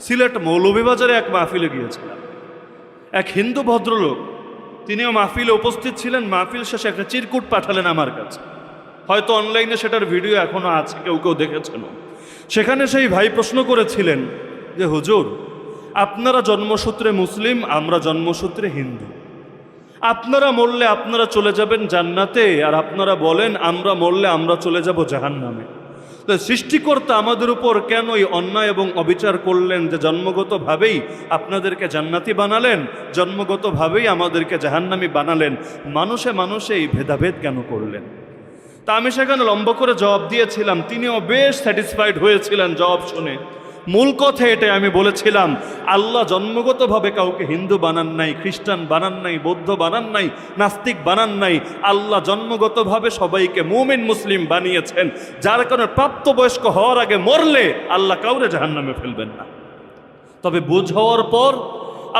সিলেট মৌলভীবাজারে এক মাহফিলে গিয়েছিলাম। এক হিন্দু ভদ্রলোক, তিনিও মাহফিলে উপস্থিত ছিলেন। মাহফিল শেষে একটা চিরকুট পাঠালেন আমার কাছে, হয়তো অনলাইনে সেটার ভিডিও এখনো আছে, কেউ কেউ দেখেছেন। সেখানে সেই ভাই প্রশ্ন করেছিলেন যে হুজুর, আপনারা জন্মসূত্রে মুসলিম, আমরা জন্মসূত্রে হিন্দু। আপনারা মরলে আপনারা চলে যাবেন জান্নাতে, আর আপনারা বলেন আমরা মরলে আমরা চলে যাব জাহান্নামে। তো সৃষ্টিকর্তা আমাদের উপর কেন এই অন্যায় এবং অবিচার করলেন যে জন্মগতভাবেই আপনাদেরকে জান্নাতি বানালেন, জন্মগতভাবেই আমাদেরকে জাহান্নামী বানালেন? মানুষে মানুষে এই ভেদাভেদ কেন করলেন? তা আমি সেখানে লম্বা করে জবাব দিয়েছিলাম। তিনিও বেশ স্যাটিসফাইড হয়েছিলেন জবাব শুনে। মূল কথা এটাই, আমি বলেছিলাম আল্লাহ জন্মগতভাবে কাউকে হিন্দু বানান নাই, খ্রিস্টান বানান নাই, বৌদ্ধ বানান নাই, নাস্তিক বানান নাই। আল্লাহ জন্মগতভাবে সবাইকে মুমিন মুসলিম বানিয়েছেন, যার কারণে প্রাপ্তবয়স্ক হওয়ার আগে মরলে আল্লাহ কাউরে জাহান্নামে ফেলবেন না। তবে বুঝ হওয়ার পর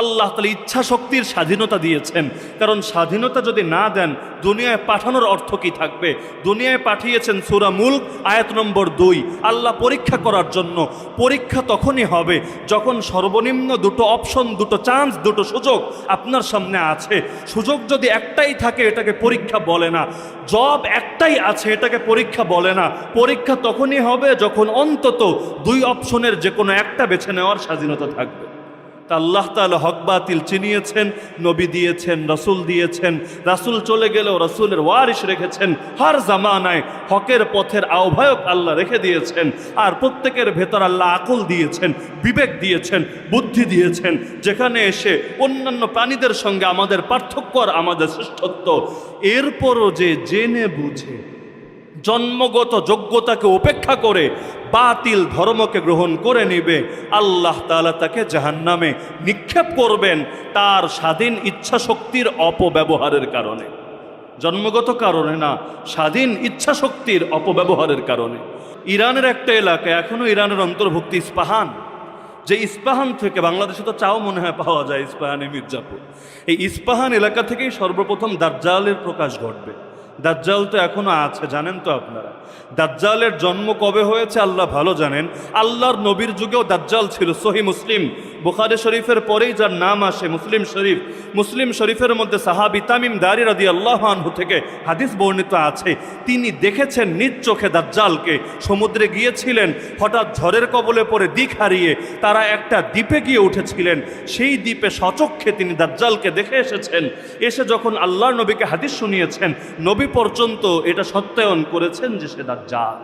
আল্লাহ তাআলা ইচ্ছা শক্তির স্বাধীনতা দিয়েছেন। কারণ স্বাধীনতা যদি না দেন, দুনিয়ায় পাঠানোর অর্থ কি থাকবে? দুনিয়ায় পাঠিয়েছেন সূরা মুলক আয়াত নম্বর 2, আল্লাহ পরীক্ষা করার জন্য। পরীক্ষা তখনই হবে যখন সর্বনিম্ন দুটো অপশন, দুটো চান্স, দুটো সুযোগ আপনার সামনে আছে। সুযোগ যদি একটাই থাকে, এটাকে পরীক্ষা বলে না। জব একটাই আছে, এটাকে পরীক্ষা বলে না। পরীক্ষা তখনই হবে যখন অন্তত দুই অপশনের যে কোনো একটা বেছে নেওয়ার স্বাধীনতা থাকবে। তা আল্লাহ তাআলা হক বাতিল চিনিয়েছেন, নবী দিয়েছেন, রাসূল দিয়েছেন। রাসূল চলে গেলেও রাসূলের ওয়ারিস রেখেছেন। হর জামানায় হকের পথের আহ্বায়ক আল্লাহ রেখে দিয়েছেন। আর প্রত্যেকের ভেতর আল্লাহ আকল দিয়েছেন, বিবেক দিয়েছেন, বুদ্ধি দিয়েছেন, যেখানে এসে অন্যান্য প্রাণীদের সঙ্গে আমাদের পার্থক্য আর আমাদের শ্রেষ্ঠত্ব। এরপরও যে জেনে বুঝে জন্মগত যোগ্যতাকে উপেক্ষা করে বাতিল ধর্মকে গ্রহণ করে নিবে, আল্লাহ তাআলা তাকে জাহান্নামে নিক্ষেপ করবেন তার স্বাধীন ইচ্ছা শক্তির অপব্যবহারের কারণে। জন্মগত কারণে না, স্বাধীন ইচ্ছা শক্তির অপব্যবহারের কারণে। ইরানের একটা এলাকা, এখনো ইরানের অন্তর্ভুক্তি ইস্পাহান, যে ইস্পাহান থেকে, বাংলাদেশে তো চাও মনে হয় পাওয়া যায় ইস্পাহানে, মির্জাপুর, এই ইস্পাহান এলাকা থেকেই সর্বপ্রথম দাজ্জালের প্রকাশ ঘটবে। দাজ্জাল তো এখনো আছে, জানেন তো আপনারা। দাজ্জালের জন্ম কবে হয়েছে আল্লাহ ভালো জানেন। আল্লাহর নবীর যুগেও দাজ্জাল ছিল। সহিহ মুসলিম, বুখারী শরীফের পরেই যার নাম আসে মুসলিম শরীফ। মুসলিম শরীফের মধ্যে সাহাবী তামিম দারি রাদিয়াল্লাহু আনহু থেকে হাদিস বর্ণিত আছে, তিনি দেখেছেন নিজ চোখে দাজ্জালকে। সমুদ্রে গিয়েছিলেন, হঠাৎ ঝড়ের কবলে পড়ে দিক হারিয়ে তারা একটা দ্বীপে গিয়ে উঠেছিলেন। সেই দ্বীপে স্বচক্ষে তিনি দাজ্জালকে দেখে এসেছেন। এসে যখন আল্লাহর নবীকে হাদিস শুনিয়েছেন, নবী পর্যন্ত এটা সত্যায়ন করেছেন যে সে দাজ্জাল।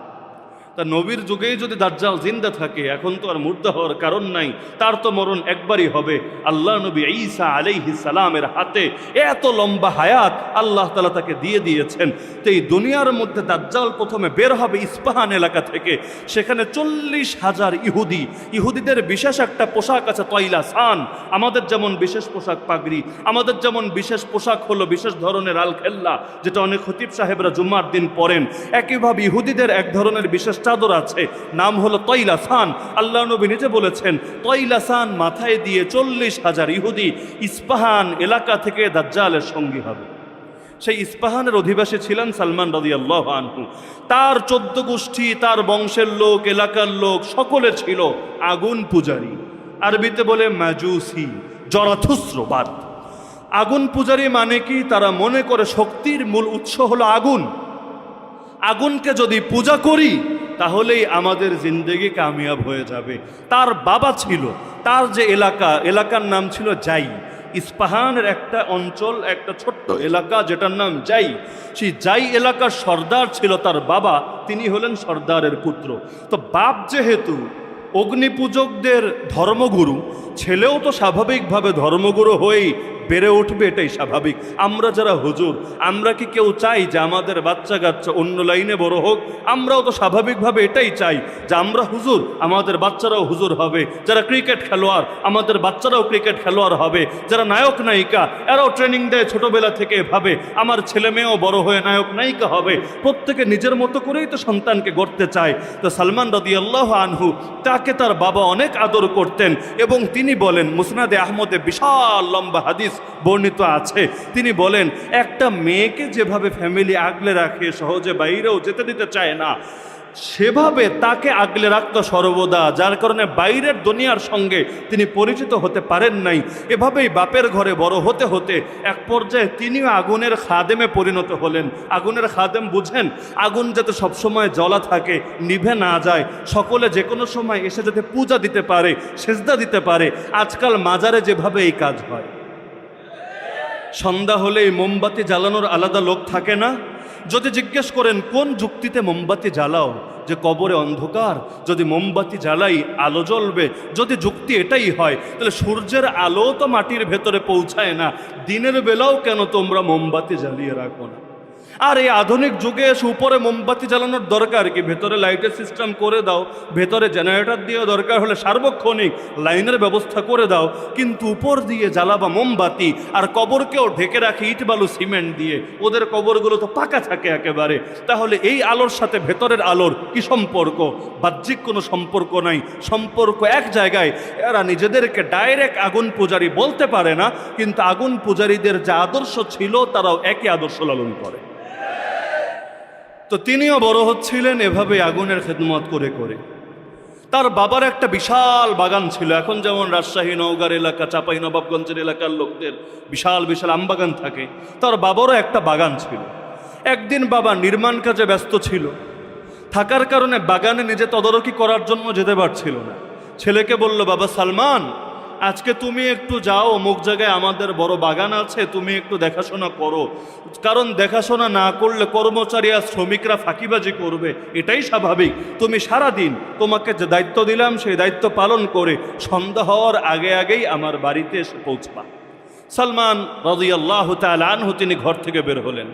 তা নবীর যুগেই যদি দাজ্জাল জিন্দা থাকে, এখন তো আর মুর্দা হওয়ার কারণ নাই, তার তো মরণ একবারই হবে। আল্লাহ নবী ঈসা আলাইহিস সালামের হাতে এত লম্বা হায়াত আল্লাহ তাআলা তাকে দিয়ে দিয়েছেন। তো এই দুনিয়ার মধ্যে দাজ্জাল প্রথমে বের হবে ইস্পাহান এলাকা থেকে। সেখানে 40,000 ইহুদিদের বিশেষ একটা পোশাক আছে, তৈলাসান। আমাদের যেমন বিশেষ পোশাক পাগড়ি, আমাদের যেমন বিশেষ পোশাক হলো বিশেষ ধরনের আল খেল্লা, যেটা অনেক খতিব সাহেবরা জুম্মার দিন পরেন। একইভাবে ইহুদিদের এক ধরনের বিশেষ চাদর আছে, নাম হলো তৈলাসান। আল্লাহ নবী নিজে বলেছেন, তৈলাসান মাথায় দিয়ে 40,000 ইহুদি ইস্পাহান এলাকা থেকে দাজ্জালের সঙ্গী হবে। সেই ইস্পাহানের অধিবাসী ছিলেন সালমান রাদিয়াল্লাহু আনহু। তার 14 গোষ্ঠী, তার বংশের লোক, এলাকার লোক সকলে ছিল আগুন পূজারী। আরবিতে বলে মাজুসি, জরাথুস্রবাদ। আগুন পূজারী মানে কি? তারা মনে করে শক্তির মূল উৎস হলো আগুন। আগুনকে যদি পূজা করি তাহলেই আমাদের জিন্দেগি কামিয়াব হয়ে যাবে। তার বাবা ছিল, তার যে এলাকার নাম ছিল জাই। ইস্পাহানের একটা অঞ্চল, একটা ছোট্ট এলাকা যেটার নাম জাই। সেই জাই এলাকার সর্দার ছিল তার বাবা, তিনি হলেন সর্দারের পুত্র। তো বাপ যেহেতু অগ্নিপূজকদের ধর্মগুরু, ছেলেও তো স্বাভাবিকভাবে ধর্মগুরু হয়েই বেড়ে উঠবে, এটাই স্বাভাবিক। আমরা যারা হুজুর, আমরা কি কেউ চাই যে আমাদের বাচ্চা কাচ্চা অন্য লাইনে বড় হোক? আমরাও তো স্বাভাবিকভাবে এটাই চাই যে আমরা হুজুর, আমাদের বাচ্চারাও হুজুর হবে। যারা ক্রিকেট খেলোয়াড়, আমাদের বাচ্চারাও ক্রিকেট খেলোয়াড় হবে। যারা নায়ক নায়িকা, এরাও ট্রেনিং দেয় ছোটবেলা থেকে, ভাবে আমার ছেলে মেয়েও বড় হয়ে নায়ক নায়িকা হবে। প্রত্যেকে নিজের মতো করেই তো সন্তানকে গড়তে চায়। তো সালমান রাদিয়াল্লাহু আনহু, তাকে তার বাবা অনেক আদর করতেন। এবং তিনি বলেন, মুসনাদে আহমদে বিশাল লম্বা হাদিস বর্ণিত আছে, তিনি বলেন, একটা মেয়েকে যেভাবে ফ্যামিলি আগলে রাখে, সহজে বাইরেও যেতে দিতে চায় না, সেভাবে তাকে আগলে রাখত সর্বদা, যার কারণে বাইরের দুনিয়ার সঙ্গে তিনি পরিচিত হতে পারেন নাই। এভাবেই বাপের ঘরে বড় হতে হতে এক পর্যায়ে তিনিও আগুনের খাদেমে পরিণত হলেন। আগুনের খাদেম বুঝেন, আগুন যাতে সবসময় জ্বলা থাকে, নিভে না যায়, সকলে যে কোনো সময় এসে যাতে পূজা দিতে পারে, সেজদা দিতে পারে। আজকাল মাজারে যেভাবে এই কাজ হয়, সন্ধ্যা হলেই মোমবাতি জ্বালানোর আলাদা লোক থাকে না? যদি জিজ্ঞেস করেন কোন যুক্তিতে মোমবাতি জ্বালাও, যে কবরে অন্ধকার, যদি মোমবাতি জ্বালাই আলো জ্বলবে। যদি যুক্তি এটাই হয়, তাহলে সূর্যের আলো তো মাটির ভেতরে পৌঁছায় না, দিনের বেলাও কেন তোমরা মোমবাতি জ্বালিয়ে রাখো না? আর এই আধুনিক যুগে এসে উপরে মোমবাতি জ্বালানোর দরকার কি? ভেতরে লাইটের সিস্টেম করে দাও, ভেতরে জেনারেটর দিয়ে দরকার হলে সার্বক্ষণিক লাইনের ব্যবস্থা করে দাও, কিন্তু উপর দিয়ে জ্বালাবা মোমবাতি আর কবরকেও ঢেকে রাখি ইট বালু সিমেন্ট দিয়ে। ওদের কবরগুলো তো পাকা থাকে একেবারে। তাহলে এই আলোর সাথে ভেতরের আলোর কি সম্পর্ক? বাহ্যিক কোনো সম্পর্ক নাই, সম্পর্ক এক জায়গায়। এরা নিজেদেরকে ডাইরেক্ট আগুন পূজারী বলতে পারে না, কিন্তু আগুন পূজারীদের যে আদর্শ ছিল তারাও একই আদর্শ লালন করে। তো তিনিও বড় হচ্ছিলেন এভাবে আগুনের খেদমত করে করে। তার বাবার একটা বিশাল বাগান ছিল, এখন যেমন রাজশাহী, নওগাঁর এলাকা, চাঁপাইনবাবগঞ্জের এলাকার লোকদের বিশাল বিশাল আমবাগান থাকে, তার বাবারও একটা বাগান ছিল। একদিন বাবা নির্মাণ কাজে ব্যস্ত ছিল, থাকার কারণে বাগানে নিজে তদারকি করার জন্য যেতে পারছিল না। ছেলেকে বলল, বাবা সালমান, আজকে তুমি একটু যাও, অমুক জায়গায় আমাদের বড় বাগান আছে, তুমি একটু দেখাশোনা করো। কারণ দেখাশোনা না করলে কর্মচারী আর শ্রমিকরা ফাঁকিবাজি করবে, এটাই স্বাভাবিক। তুমি সারা দিন তোমাকে যে দায়িত্ব দিলাম সেই দায়িত্ব পালন করে সন্ধ্যা হওয়ার আগে আগেই আমার বাড়িতে এসে পৌঁছবা। সালমান রাদিয়াল্লাহু তাআলা আনহু তিনি ঘর থেকে বের হলেন।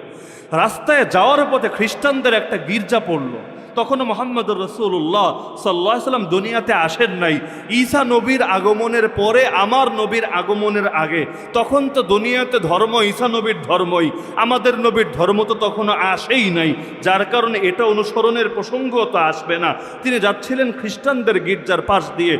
রাস্তায় যাওয়ার পথে খ্রিস্টানদের একটা গির্জা পড়ল। তখনও মুহাম্মদুর রাসূলুল্লাহ সাল্লাল্লাহু আলাইহি ওয়াসাল্লাম দুনিয়াতে আসেন নাই। ঈসা নবীর আগমনের পরে, আমার নবীর আগমনের আগে। তখন তো দুনিয়াতে ধর্ম ঈসা নবীর ধর্মই, আমাদের নবীর ধর্ম তো তখনও আসেই নাই, যার কারণে এটা অনুসরণের প্রসঙ্গ তো আসবে না। তিনি যাচ্ছিলেন খ্রিস্টানদের গির্জার পাশ দিয়ে।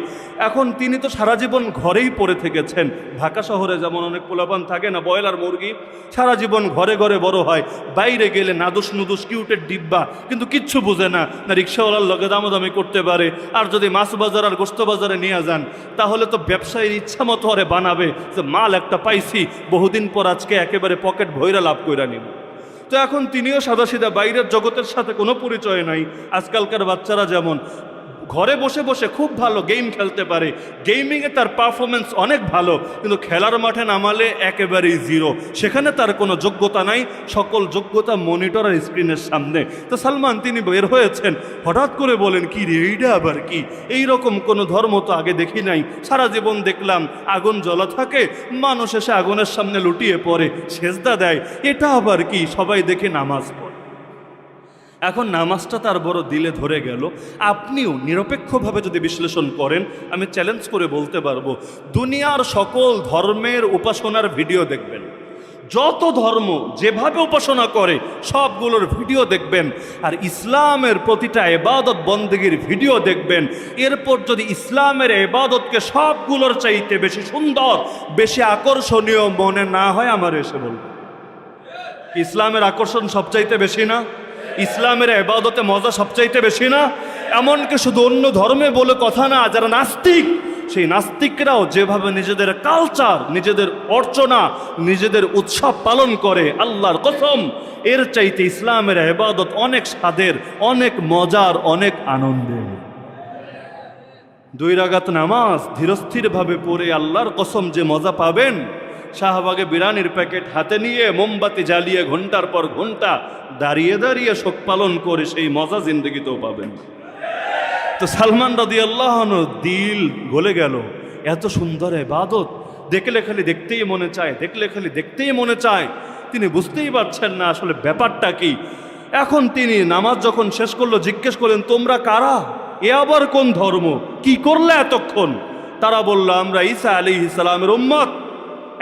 এখন তিনি তো সারা জীবন ঘরেই পড়ে থেকেছেন। ঢাকা শহরে যেমন অনেক পোলাপান থাকে না, ব্রয়লার মুরগি, সারা জীবন ঘরে ঘরে বড় হয়, বাইরে গেলে নাদুস নুদুস কিউটের ডিব্বা, কিন্তু কিচ্ছু বুঝে না। না রিক্সাওয়ালার লগে দামাদামি করতে পারে, আর যদি মাছ বাজার আর গোস্ত বাজারে নিয়ে যান তাহলে তো ব্যবসায়ীর ইচ্ছা মতো আরে বানাবে যে মাল একটা পাইছি, বহুদিন পর আজকে একেবারে পকেট ভৈরা লাভ কইরা নিব। তো এখন তিনিও সাদাসিধা, বাইরের জগতের সাথে কোনো পরিচয় নাই। আজকালকার বাচ্চারা যেমন ঘরে বসে বসে খুব ভালো গেম খেলতে পারে, গেমিংয়ে তার পারফরমেন্স অনেক ভালো, কিন্তু খেলার মাঠে নামালে একেবারেই জিরো, সেখানে তার কোনো যোগ্যতা নাই, সকল যোগ্যতা মনিটর আর স্ক্রিনের সামনে। তো সালমান তিনি বের হয়েছেন, হঠাৎ করে বলেন, কি রে এইটা আবার কি? এইরকম কোনো ধর্ম তো আগে দেখি নাই, সারা জীবন দেখলাম আগুন জ্বলা থাকে, মানুষ এসে আগুনের সামনে লুটিয়ে পড়ে, সেজদা দেয়, এটা আবার কি? সবাই দেখে নামাজ পড়ে। এখন নামাজটা তার বড় দিলে ধরে গেল। আপনিও নিরপেক্ষভাবে যদি বিশ্লেষণ করেন, আমি চ্যালেঞ্জ করে বলতে পারবো, দুনিয়ার সকল ধর্মের উপাসনার ভিডিও দেখবেন, যত ধর্ম যেভাবে উপাসনা করে সবগুলোর ভিডিও দেখবেন, আর ইসলামের প্রতিটা ইবাদত বন্দেগীর ভিডিও দেখবেন। এরপর যদি ইসলামের ইবাদতকে সবগুলোর চাইতে বেশি সুন্দর, বেশি আকর্ষণীয় মনে না হয়, আমার এসে বলবেন। ইসলামের আকর্ষণ সবচাইতে বেশি না? ইসলামের ইবাদতে মজা সবচাইতে বেশি না? এমনকি শুধু অন্য ধর্মে বলে কথা না, যারা নাস্তিক, সেই নাস্তিকরাও যেভাবে নিজেদের কালচার, নিজেদের অর্চনা, নিজেদের উৎসব পালন করে, আল্লাহর কসম এর চাইতে ইসলামের ইবাদত অনেক স্বাদের, অনেক মজার, অনেক আনন্দের। 2 রাকাত নামাজ ধীরস্থিরভাবে পড়ে আল্লাহর কসম যে মজা পাবেন, শাহবাগে বিরিয়ানির প্যাকেট হাতে নিয়ে মোমবাতি জ্বালিয়ে ঘন্টার পর ঘন্টা দাঁড়িয়ে দাঁড়িয়ে শোক পালন করে সেই মজা জিন্দগিতেও পাবেন। তো সালমান রাদিয়াল্লাহু আনহু দিল গলে গেল, এত সুন্দর ইবাদত দেখলে খালি দেখতেই মনে চায়, দেখলে খালি দেখতেই মনে চায়। তিনি বুঝতেই পারছেন না আসলে ব্যাপারটা কি। এখন তিনি নামাজ যখন শেষ করলো, জিজ্ঞেস করলেন, তোমরা কারা? এ আবার কোন ধর্ম? কি করলে এতক্ষণ? তারা বলল, আমরা ঈসা আলাইহিস সালামের উম্মত,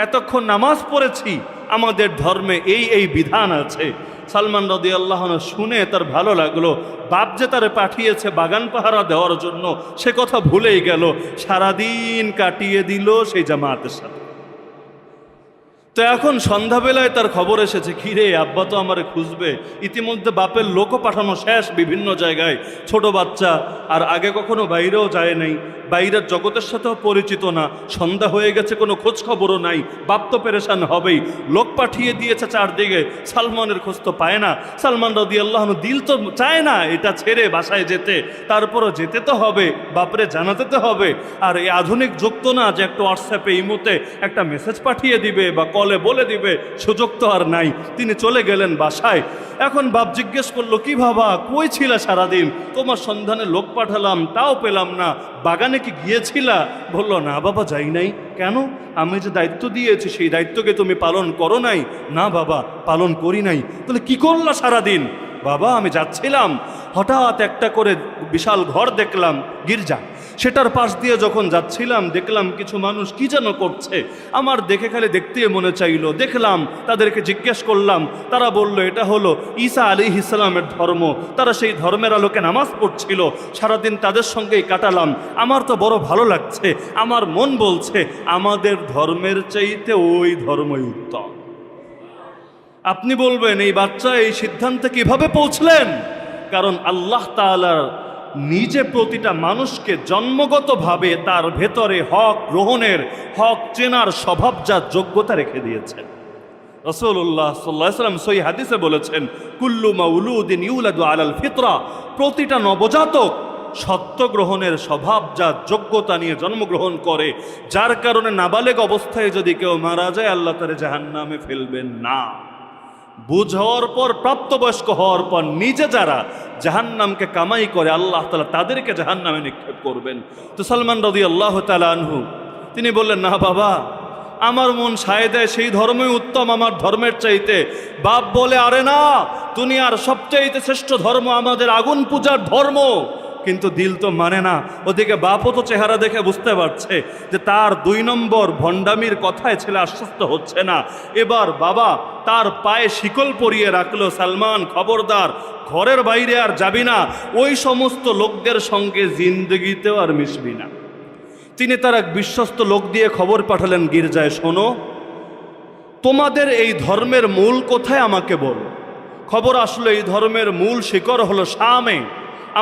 এতক্ষণ নামাজ পড়েছি, আমাদের ধর্মে এই এই বিধান আছে। সালমান রাদিয়াল্লাহু আনহু শুনে তার ভালো লাগলো। বাপ যে তারে পাঠিয়েছে বাগান পাহারা দেওয়ার জন্য, সে কথা ভুলেই গেল, সারাদিন কাটিয়ে দিল সেই জামাতের সাথে। তো এখন সন্ধ্যাবেলায় তার খবর এসেছে, কিরে আব্বা তো আমারে খুঁজবে। ইতিমধ্যে বাপের লোকও পাঠানো শেষ বিভিন্ন জায়গায়, ছোট বাচ্চা আর আগে কখনো বাইরেও যায় নাই, বাইরের জগতের সাথেও পরিচিত না, সন্ধ্যা হয়ে গেছে কোনো খোঁজ খবরও নাই, বাপ তো পেরেশান হবেই। লোক পাঠিয়ে দিয়েছে চারদিকে, সালমানের খোঁজ তো পায় না। সালমান রাদিয়াল্লাহু আনহু দিল তো চায় না এটা ছেড়ে বাসায় যেতে, তারপরও যেতে তো হবে, বাপরে জানাতে তো হবে। আর এই আধুনিক যুগ তো না যে একটা হোয়াটসঅ্যাপে ইমোতে একটা মেসেজ পাঠিয়ে দিবে বা কলে বলে দিবে, সুযোগ তো আর নাই। তিনি চলে গেলেন বাসায়। এখন বাপ জিজ্ঞেস করলো, কি বাবা কই ছিলা সারাদিন? তোমার সন্ধানে লোক পাঠালাম তাও পেলাম না, বাগানে কি গিয়েছিলা? বললো, না বাবা যাই নাই। কেন? আমি যে দায়িত্ব দিয়েছি সেই দায়িত্বকে তুমি পালন করো নাই? না বাবা পালন করি নাই। তাহলে কি করলা সারাদিন? বাবা আমি যাচ্ছিলাম, হঠাৎ একটা করে বিশাল ঘর দেখলাম, গির্জা। সেটার পাশ দিয়ে যখন যাচ্ছিলাম দেখলাম কিছু মানুষ কি যেন করছে। আমার দেখে খালি দেখতে মনে চাইলো, দেখলাম, তাদেরকে জিজ্ঞেস করলাম, তারা বলল এটা হলো ঈসা আলাইহিস সালামের ধর্ম। তারা সেই ধর্মের আলোকে নামাজ পড়ছিল, সারাদিন তাদের সঙ্গেই কাটালাম। আমার তো বড় ভালো লাগছে, আমার মন বলছে আমাদের ধর্মের চাইতে ওই ধর্মই উত্তম। আপনি বলবেন এই বাচ্চা এই সিদ্ধান্তে কিভাবে পৌঁছলেন? কারণ আল্লাহ তাআলা নিজে প্রতিটা মানুষকে জন্মগতভাবে তার ভেতরে হক গ্রহণের, হক চেনার স্বভাবজাত যোগ্যতা রেখে দিয়েছেন। রাসূলুল্লাহ সাল্লাল্লাহু আলাইহি ওয়াসাল্লাম সহিহ হাদিসে বলেছেন, কুল্লু মাউলুদিন ইউলাদু আলাল ফিতরা, প্রতিটা নবজাতক সত্য গ্রহণের স্বভাবজাত যোগ্যতা নিয়ে জন্মগ্রহণ করে, যার কারণে নাবালেগ অবস্থায় যদি কেউ মারা যায় আল্লাহ তাআলা জাহান্নামে ফেলবেন না। বুঝ হওয়ার পর, প্রাপ্তবয়স্ক হওয়ার পর নিজে যারা জাহান্নামকে কামাই করে আল্লাহ তাআলা তাদেরকে জাহান্নামে নিক্ষেপ করবেন। তো সালমান রাদিয়াল্লাহু তাআলা আনহু তিনি বললেন, না বাবা আমার মন সায় দেয় সেই ধর্মই উত্তম আমার ধর্মের চাইতে। বাপ বলে, আরে না, দুনিয়ার সবচাইতে শ্রেষ্ঠ ধর্ম আমাদের আগুন পূজার ধর্ম। কিন্তু দিল তো মানে না। ওদিকে বাপও তো চেহারা দেখে বুঝতে পারছে যে তার 2 নম্বর ভণ্ডামির কথায় ছেলে আশ্বস্ত হচ্ছে না। এবার বাবা তার পায়ে শিকল পরিয়ে রাখলো, সালমান খবরদার, ঘরের বাইরে আর যাবি না, ওই সমস্ত লোকদের সঙ্গে জিন্দগিতেও আর মিশবি না। তিনি তার এক বিশ্বস্ত লোক দিয়ে খবর পাঠালেন গির্জায়, শোনো তোমাদের এই ধর্মের মূল কোথায় আমাকে বলো। খবর আসলো এই ধর্মের মূল শিকড় হলো শামে।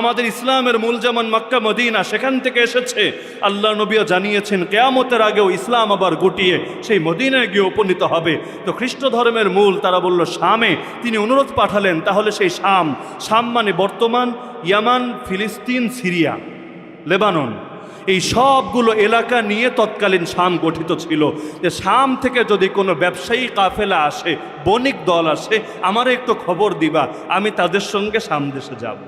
আমাদের ইসলামের মূল যেমন মক্কা মদিনা, সেখান থেকে এসেছে। আল্লাহ নবীও জানিয়েছেন কিয়ামতের আগেও ইসলাম আবার গুটিয়ে সেই মদিনায় গিয়ে উপনীত হবে। তো খ্রিস্ট ধর্মের মূল তারা বলল শামে। তিনি অনুরোধ পাঠালেন, তাহলে সেই শাম, শাম মানে বর্তমান ইয়ামান, ফিলিস্তিন, সিরিয়া, লেবানন, এই সবগুলো এলাকা নিয়ে তৎকালীন শাম গঠিত ছিল। যে শাম থেকে যদি কোনো ব্যবসায়ী কাফেলা আসে, বণিক দল আসে, আমার একটু খবর দিবা, আমি তাদের সঙ্গে শাম দেশে যাব।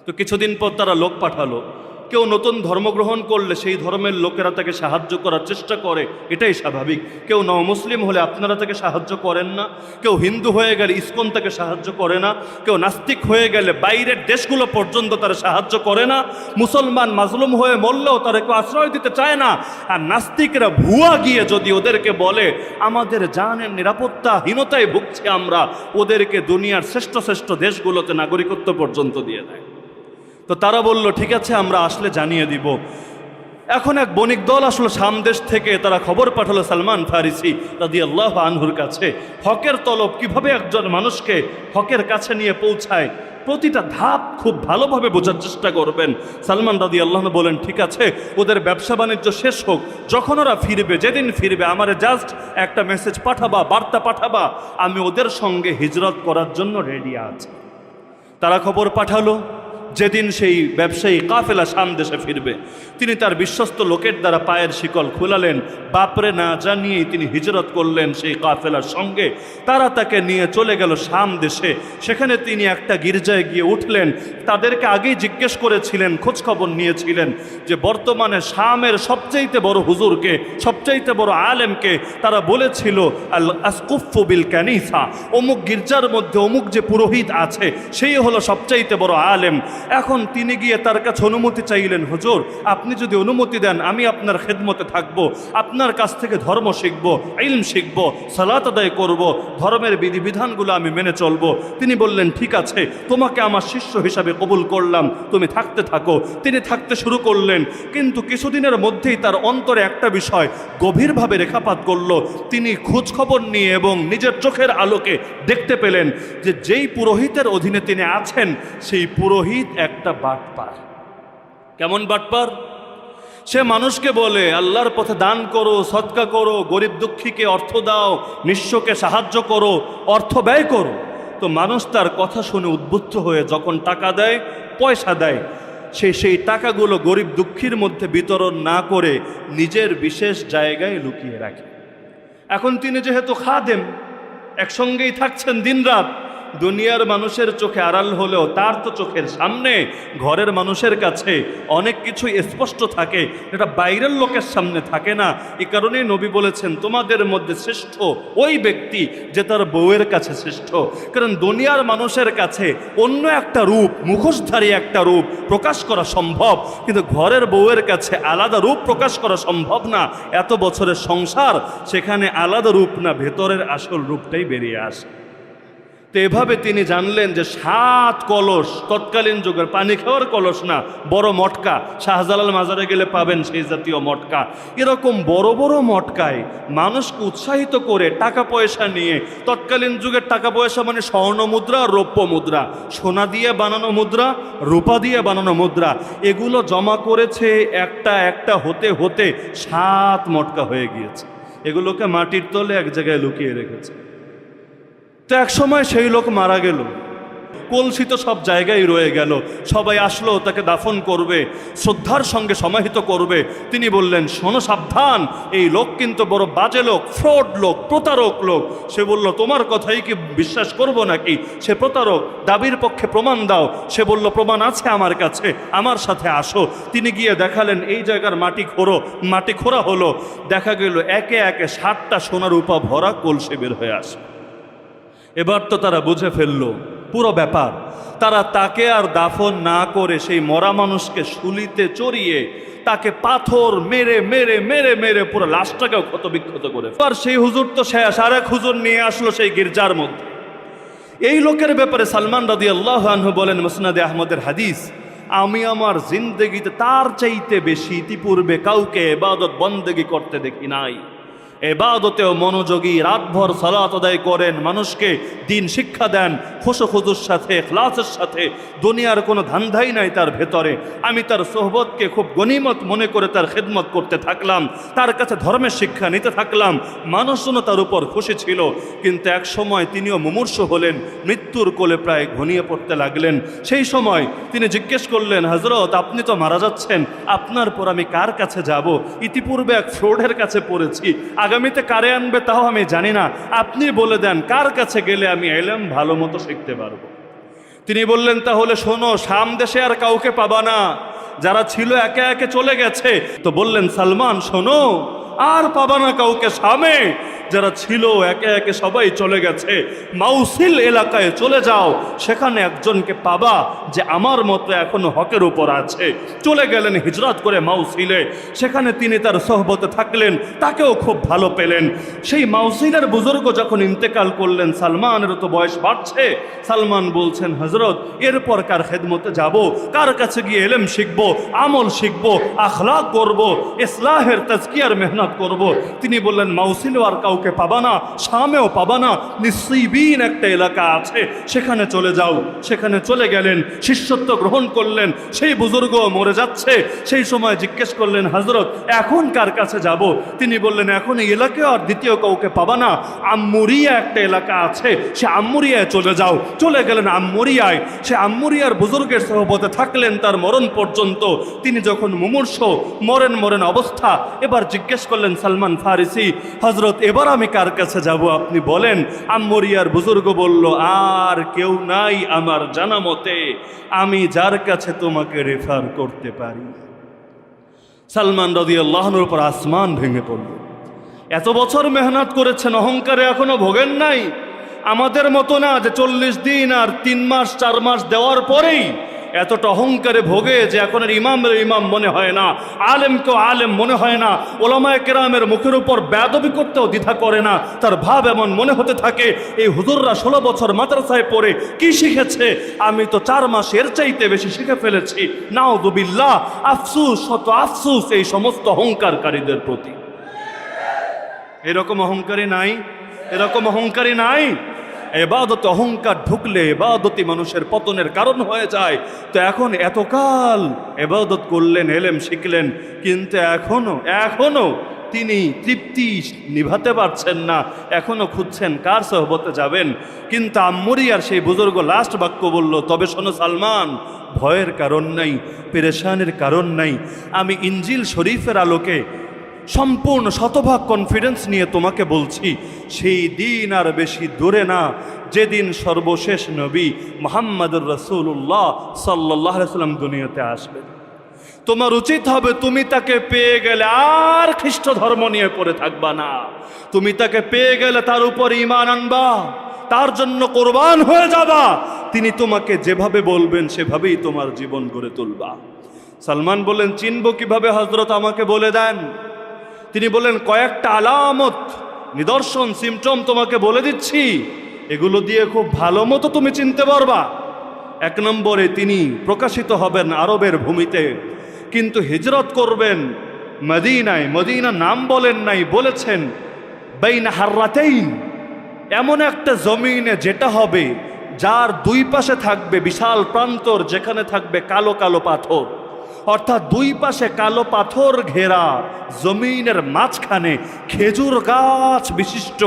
তো কিছুদিন পর তারা লোক পাঠালো। কেউ নতুন ধর্মগ্রহণ করলে সেই ধর্মের লোকেরা তাকে সাহায্য করার চেষ্টা করে, এটাই স্বাভাবিক। কেউ মুসলিম হলে আপনারা তাকে সাহায্য করেন না, কেউ হিন্দু হয়ে গেলে ইসকন তাকে সাহায্য করে না, কেউ নাস্তিক হয়ে গেলে বাইরের দেশগুলো পর্যন্ত তারা সাহায্য করে না, মুসলমান মাজলুম হয়ে মরলেও তারা কেউ আশ্রয় দিতে চায় না। আর নাস্তিকরা ভুয়া গিয়ে যদি ওদেরকে বলে আমাদের জানের নিরাপত্তাহীনতায় ভুগছে আমরা, ওদেরকে দুনিয়ার শ্রেষ্ঠ শ্রেষ্ঠ দেশগুলোতে নাগরিকত্ব পর্যন্ত দিয়ে দেয়। তো তারা বলল ঠিক আছে আমরা আসলে জানিয়ে দিব। এখন এক বণিক দল আসলো শাম দেশ থেকে, তারা খবর পাঠালো সালমান ফারিসি রাদিয়াল্লাহু আনহুর কাছে। হকের তলব কিভাবে একজন মানুষকে হকের কাছে নিয়ে পৌঁছায়, প্রতিটা ধাপ খুব ভালোভাবে বোঝার চেষ্টা করবেন। সালমান রাদিয়াল্লাহু আনহু বলেন ঠিক আছে, ওদের ব্যবসা বাণিজ্য শেষ হোক, যখন ওরা ফিরবে, যেদিন ফিরবে আমারে জাস্ট একটা মেসেজ পাঠাবা, বার্তা পাঠাবা, আমি ওদের সঙ্গে হিজরত করার জন্য রেডি আছি। তারা খবর পাঠালো যেদিন সেই ব্যবসায়ী কাফেলা শাম দেশে ফিরবে, তিনি তার বিশ্বস্ত লোকের দ্বারা পায়ের শিকল খুলালেন, বাপরে না জানিয়েই তিনি হিজরত করলেন সেই কাফেলার সঙ্গে। তারা তাকে নিয়ে চলে গেল শাম দেশে। সেখানে তিনি একটা গির্জায় গিয়ে উঠলেন। তাদেরকে আগেই জিজ্ঞেস করেছিলেন, খোঁজখবর নিয়েছিলেন যে বর্তমানে শামের সবচাইতে বড় হুজুরকে, সবচাইতে বড় আলেমকে। তারা বলেছিল আল আসকুফু বিল কানিসা, অমুক গির্জার মধ্যে অমুক যে পুরোহিত আছে সেই হলো সবচাইতে বড় আলেম। এখন তিনি গিয়ে তার কাছে অনুমতি চাইলেন, হুজুর আপনি যদি অনুমতি দেন আমি আপনার খেদমতে থাকব, আপনার কাছ থেকে ধর্ম শিখব, ইলম শিখব, সালাত আদায় করব, ধর্মের বিধিবিধানগুলো আমি মেনে চলব। তিনি বললেন ঠিক আছে, তোমাকে আমার শিষ্য হিসাবে কবুল করলাম, তুমি থাকতে থাকো। তিনি থাকতে শুরু করলেন, কিন্তু কিছুদিনের মধ্যেই তার অন্তরে একটা বিষয় গভীরভাবে রেখাপাত করল। তিনি খোঁজ খবর নিয়ে এবং নিজের চোখের আলোকে দেখতে পেলেন যে যেই পুরোহিতের অধীনে তিনি আছেন সেই পুরোহিত একটা বাটপার। কেমন বাটপার? সে মানুষকে বলে আল্লাহর পথে দান করো, সদকা করো, গরিব দুঃখীকে অর্থ দাও, নিঃস্বকে সাহায্য করো, অর্থ ব্যয় করো। তো মানুষ তার কথা শুনে উদ্বুদ্ধ হয়ে যখন টাকা দেয়, পয়সা দেয়, সেই টাকাগুলো গরিব দুঃখীর মধ্যে বিতরণ না করে নিজের বিশেষ জায়গায় লুকিয়ে রাখে। এখন তিনি যেহেতু খাদেম, একসঙ্গেই থাকছেন দিনরাত, দুনিয়ার মানুষের চোখে আড়াল হলেও তার তো চোখের সামনে ঘরের মানুষের কাছে অনেক কিছুই স্পষ্ট থাকে, এটা বাইরের লোকের সামনে থাকে না। এই কারণেই নবী বলেছেন তোমাদের মধ্যে শ্রেষ্ঠ ওই ব্যক্তি যে তার বউয়ের কাছে শ্রেষ্ঠ। কারণ দুনিয়ার মানুষের কাছে অন্য একটা রূপ, মুখোশধারী একটা রূপ প্রকাশ করা সম্ভব, কিন্তু ঘরের বউয়ের কাছে আলাদা রূপ প্রকাশ করা সম্ভব না। এত বছরের সংসার, সেখানে আলাদা রূপ না, ভেতরের আসল রূপটাই বেরিয়ে আসে। তো এভাবে তিনি জানলেন যে 7 কলস, তৎকালীন যুগের পানি খাওয়ার কলস না, বড় মটকা, শাহজালাল মাজারে গেলে পাবেন সেই জাতীয় মটকা, এরকম বড় বড় মটকায় মানুষকে উৎসাহিত করে টাকা পয়সা নিয়ে, তৎকালীন যুগের টাকা পয়সা মানে স্বর্ণ মুদ্রা, রৌপ্য মুদ্রা, সোনা দিয়ে বানানো মুদ্রা, রূপা দিয়ে বানানো মুদ্রা, এগুলো জমা করেছে একটা একটা হতে হতে 7 মটকা হয়ে গিয়েছে। এগুলোকে মাটির তলে এক জায়গায় লুকিয়ে রেখেছে। তো এক সময় সেই লোক মারা গেল, কলসি তো সব জায়গায় রয়ে গেল, সবাই আসলো তাকে দাফন করবে, শ্রদ্ধার সঙ্গে সমাহিত করবে। তিনি বললেন শোনো সাবধান, এই লোক কিন্তু বড় বাজে লোক, ফ্রড লোক, প্রতারক লোক। সে বলল তোমার কথাই কি বিশ্বাস করব নাকি? সে প্রতারক, দাবির পক্ষে প্রমাণ দাও। সে বলল প্রমাণ আছে আমার কাছে, আমার সাথে আসো। তিনি গিয়ে দেখালেন এই জায়গার মাটি খোঁড়া হলো, দেখা গেল একে একে 7টা সোনার রূপা ভরা কলসি বের হয়ে আসে। এবার তো তারা বুঝে ফেললো পুরো ব্যাপার। তারা তাকে আর দাফন না করে সেই মরা মানুষকে শুলিতে চড়িয়ে তাকে পাথর মেরে মেরে মেরে মেরে পুরো লাশটাকেও ক্ষতবিক্ষত করে। আর সেই হুজুর তো শেষ, আর এক হুজুর নিয়ে আসলো সেই গির্জার মধ্যে। এই লোকের ব্যাপারে সালমান রাদিয়াল্লাহু আনহু বলেন, মুসনাদে আহমদের হাদিস, আমি আমার জিন্দেগিতে তার চাইতে বেশি ইতিপূর্বে কাউকে ইবাদত বন্দেগী করতে দেখি নাই। ইবাদতেও মনোযোগী, রাতভর সালাত আদায় করেন, মানুষকে দিন শিক্ষা দেন, খুশুখুজুর সাথে, ইখলাসের সাথে, দুনিয়ার কোনো ধান্ধাই নাই তার ভেতরে। আমি তার সোহবতকে খুব গনিমত মনে করে তার খেদমত করতে থাকলাম, তার কাছে ধর্মের শিক্ষা নিতে থাকলাম, মানুষজনও তার উপর খুশি ছিল। কিন্তু এক সময় তিনিও মুমূর্ষু হলেন, মৃত্যুর কোলে প্রায় ঘনিয়ে পড়তে লাগলেন। সেই সময় তিনি জিজ্ঞেস করলেন, হযরত আপনি তো মারা যাচ্ছেন, আপনার পর আমি কার কাছে যাব? ইতিপূর্বে এক ফ্রডের কাছে পড়েছি, আগামীতে কারে আনবে তাও আমি জানি না, আপনি বলে দেন কার কাছে গেলে আমি ইলম ভালো মতো শিখতে পারবো। তিনি বললেন তাহলে শোনো, শাম দেশে আর কাউকে পাবা না, যারা ছিল একে একে চলে গেছে। তো বললেন সালমান শোনো, আর পাবা না কাউকে শামে, যারা ছিল একে একে সবাই চলে গেছে। মাউসিল এলাকায় চলে যাও, সেখানে একজনকে পাবা যে আমার মতো এখনো হকের উপর আছে। চলে গেলেন হিজরত করে মাউসিলে, সেখানে তিনি তার সোহবতে থাকলেন, তাকেও খুব ভালো পেলেন। সেই মাউসিলের বুজুর্গ যখন ইন্তেকাল করলেন, সালমানের তো বয়স বাড়ছে, সালমান বলছেন হযরত এরপর কার খেদমতে যাব, কার কাছে গিয়ে ইলম শিখব, আমল শিখব, আখলাক করব, ইসলাহের তাজকিয়ার মেহনত করব? তিনি বললেন মাউসিলেও আর কাউকে পাবা না, শামেও পাবা না, নিসিবিন একটা এলাকা আছে, সেখানে চলে যাও। সেখানে চলে গেলেন, শিষ্যত্ব গ্রহণ করলেন। সেই বুজুর্গ মরে যাচ্ছে, সেই সময় জিজ্ঞেস করলেন হযরত এখন কার কাছে যাব? তিনি বললেন এখন এই এলাকায় আর দ্বিতীয় কাউকে পাবা না, আম্মুরিয়া একটা এলাকা আছে, সে আম্মুরিয়ায় চলে যাও। চলে গেলেন আম্মুরিয়ায়, সে আম্মুরিয়ার বুজুর্গের সোহবতে থাকলেন তার মরণ পর্যন্ত। তিনি যখন মুমূর্ষ, মরেন অবস্থা, এবার জিজ্ঞেস করলেন সালমান ফারিসি, হযরত এবার আমি কার কাছে যাব আপনি বলেন? আম্মুরিয়ার বুজুর্গ বলল আর কেউ নাই আমার জানা মতে, আমি যার কাছে তোমাকে রেফার করতে পারি। সালমান রাদিয়াল্লাহু আনহুর উপর আসমান ভেঙে পড়ল। এত বছর মেহনত করেছেন, অহংকারে এখনো ভোগেন নাই। আমাদের মতো না যে 40 দিন আর 3 মাস 4 মাস দেওয়ার পরেই এতটা অহংকারে ভোগে যে এখন আর ইমামের ইমাম মনে হয় না, আলেমকেও আলেম মনে হয় না, ওলামায়ে কেরামের মুখের উপর বেয়াদবি করতেও দ্বিধা করে না। তার ভাব এমন মনে হতে থাকে এই হুজুররা 16 বছর মাদ্রাসায় পড়ে কি শিখেছে, আমি তো 4 মাস এর চাইতে বেশি শিখে ফেলেছি। নাউযুবিল্লাহ, আফসুস, শত আফসুস এই সমস্ত অহংকারকারীদের প্রতি। এরকম অহংকারী নাই, এরকম অহংকারী নাই। ইবাদতে অহংকার ঢুকলে ইবাদতই মানুষের পতনের কারণ হয়ে যায়। তো এখন এতকাল ইবাদত করলেন, এলেম শিখলেন, কিন্তু এখনো তিনি তৃপ্তি নিভাতে পারছেন না, এখনো খুঁজছেন কার সোহবতে যাবেন। কিন্তু আম্মুরিয়ার সেই বুজুর্গ লাস্ট বাক্য বলল, তবে শোনো সালমান, ভয়ের কারণ নাই, পেরেশানির কারণ নাই। আমি ইনজিল শরীফের আলোকে সম্পূর্ণ শতভাগ কনফিডেন্স নিয়ে তোমাকে বলছি, সেই দিন আর বেশি দূরে না যেদিন সর্বশেষ নবী মুহাম্মদুর রাসূলুল্লাহ সাল্লাল্লাহু আলাইহি ওয়াসাল্লাম দুনিয়াতে আসবেন। তোমার উচিত হবে তুমি তাকে পেয়ে গেলে আর খ্রিস্ট ধর্ম নিয়ে পড়ে থাকবা না। তুমি তাকে পেয়ে গেলে তার উপর ঈমান আনবা, তার জন্য কোরবান হয়ে যাবা। তিনি তোমাকে যেভাবে বলবেন সেভাবেই তোমার জীবন গড়ে তুলবা। সালমান বললেন, চিনব কিভাবে হযরত, আমাকে বলে দেন। তিনি বললেন, কয়েকটা আলামত, নিদর্শন, সিমটম তোমাকে বলে দিচ্ছি, এগুলো দিয়ে খুব ভালো মতো তুমি চিনতে পারবা। 1 নম্বরে, তিনি প্রকাশিত হবেন আরবের ভূমিতে, কিন্তু হিজরত করবেন মদিনায়। মদিনা নাম বলেন নাই, বলেছেন বাইনা হাররাতাইন, এমন একটা জমিনে যেটা হবে যার 2 পাশে থাকবে বিশাল প্রান্তর, যেখানে থাকবে কালো কালো পাথর। অর্থাৎ 2 পাশে কালো পাথর ঘেরা জমিনের মাঝখানে খেজুর গাছ বিশিষ্ট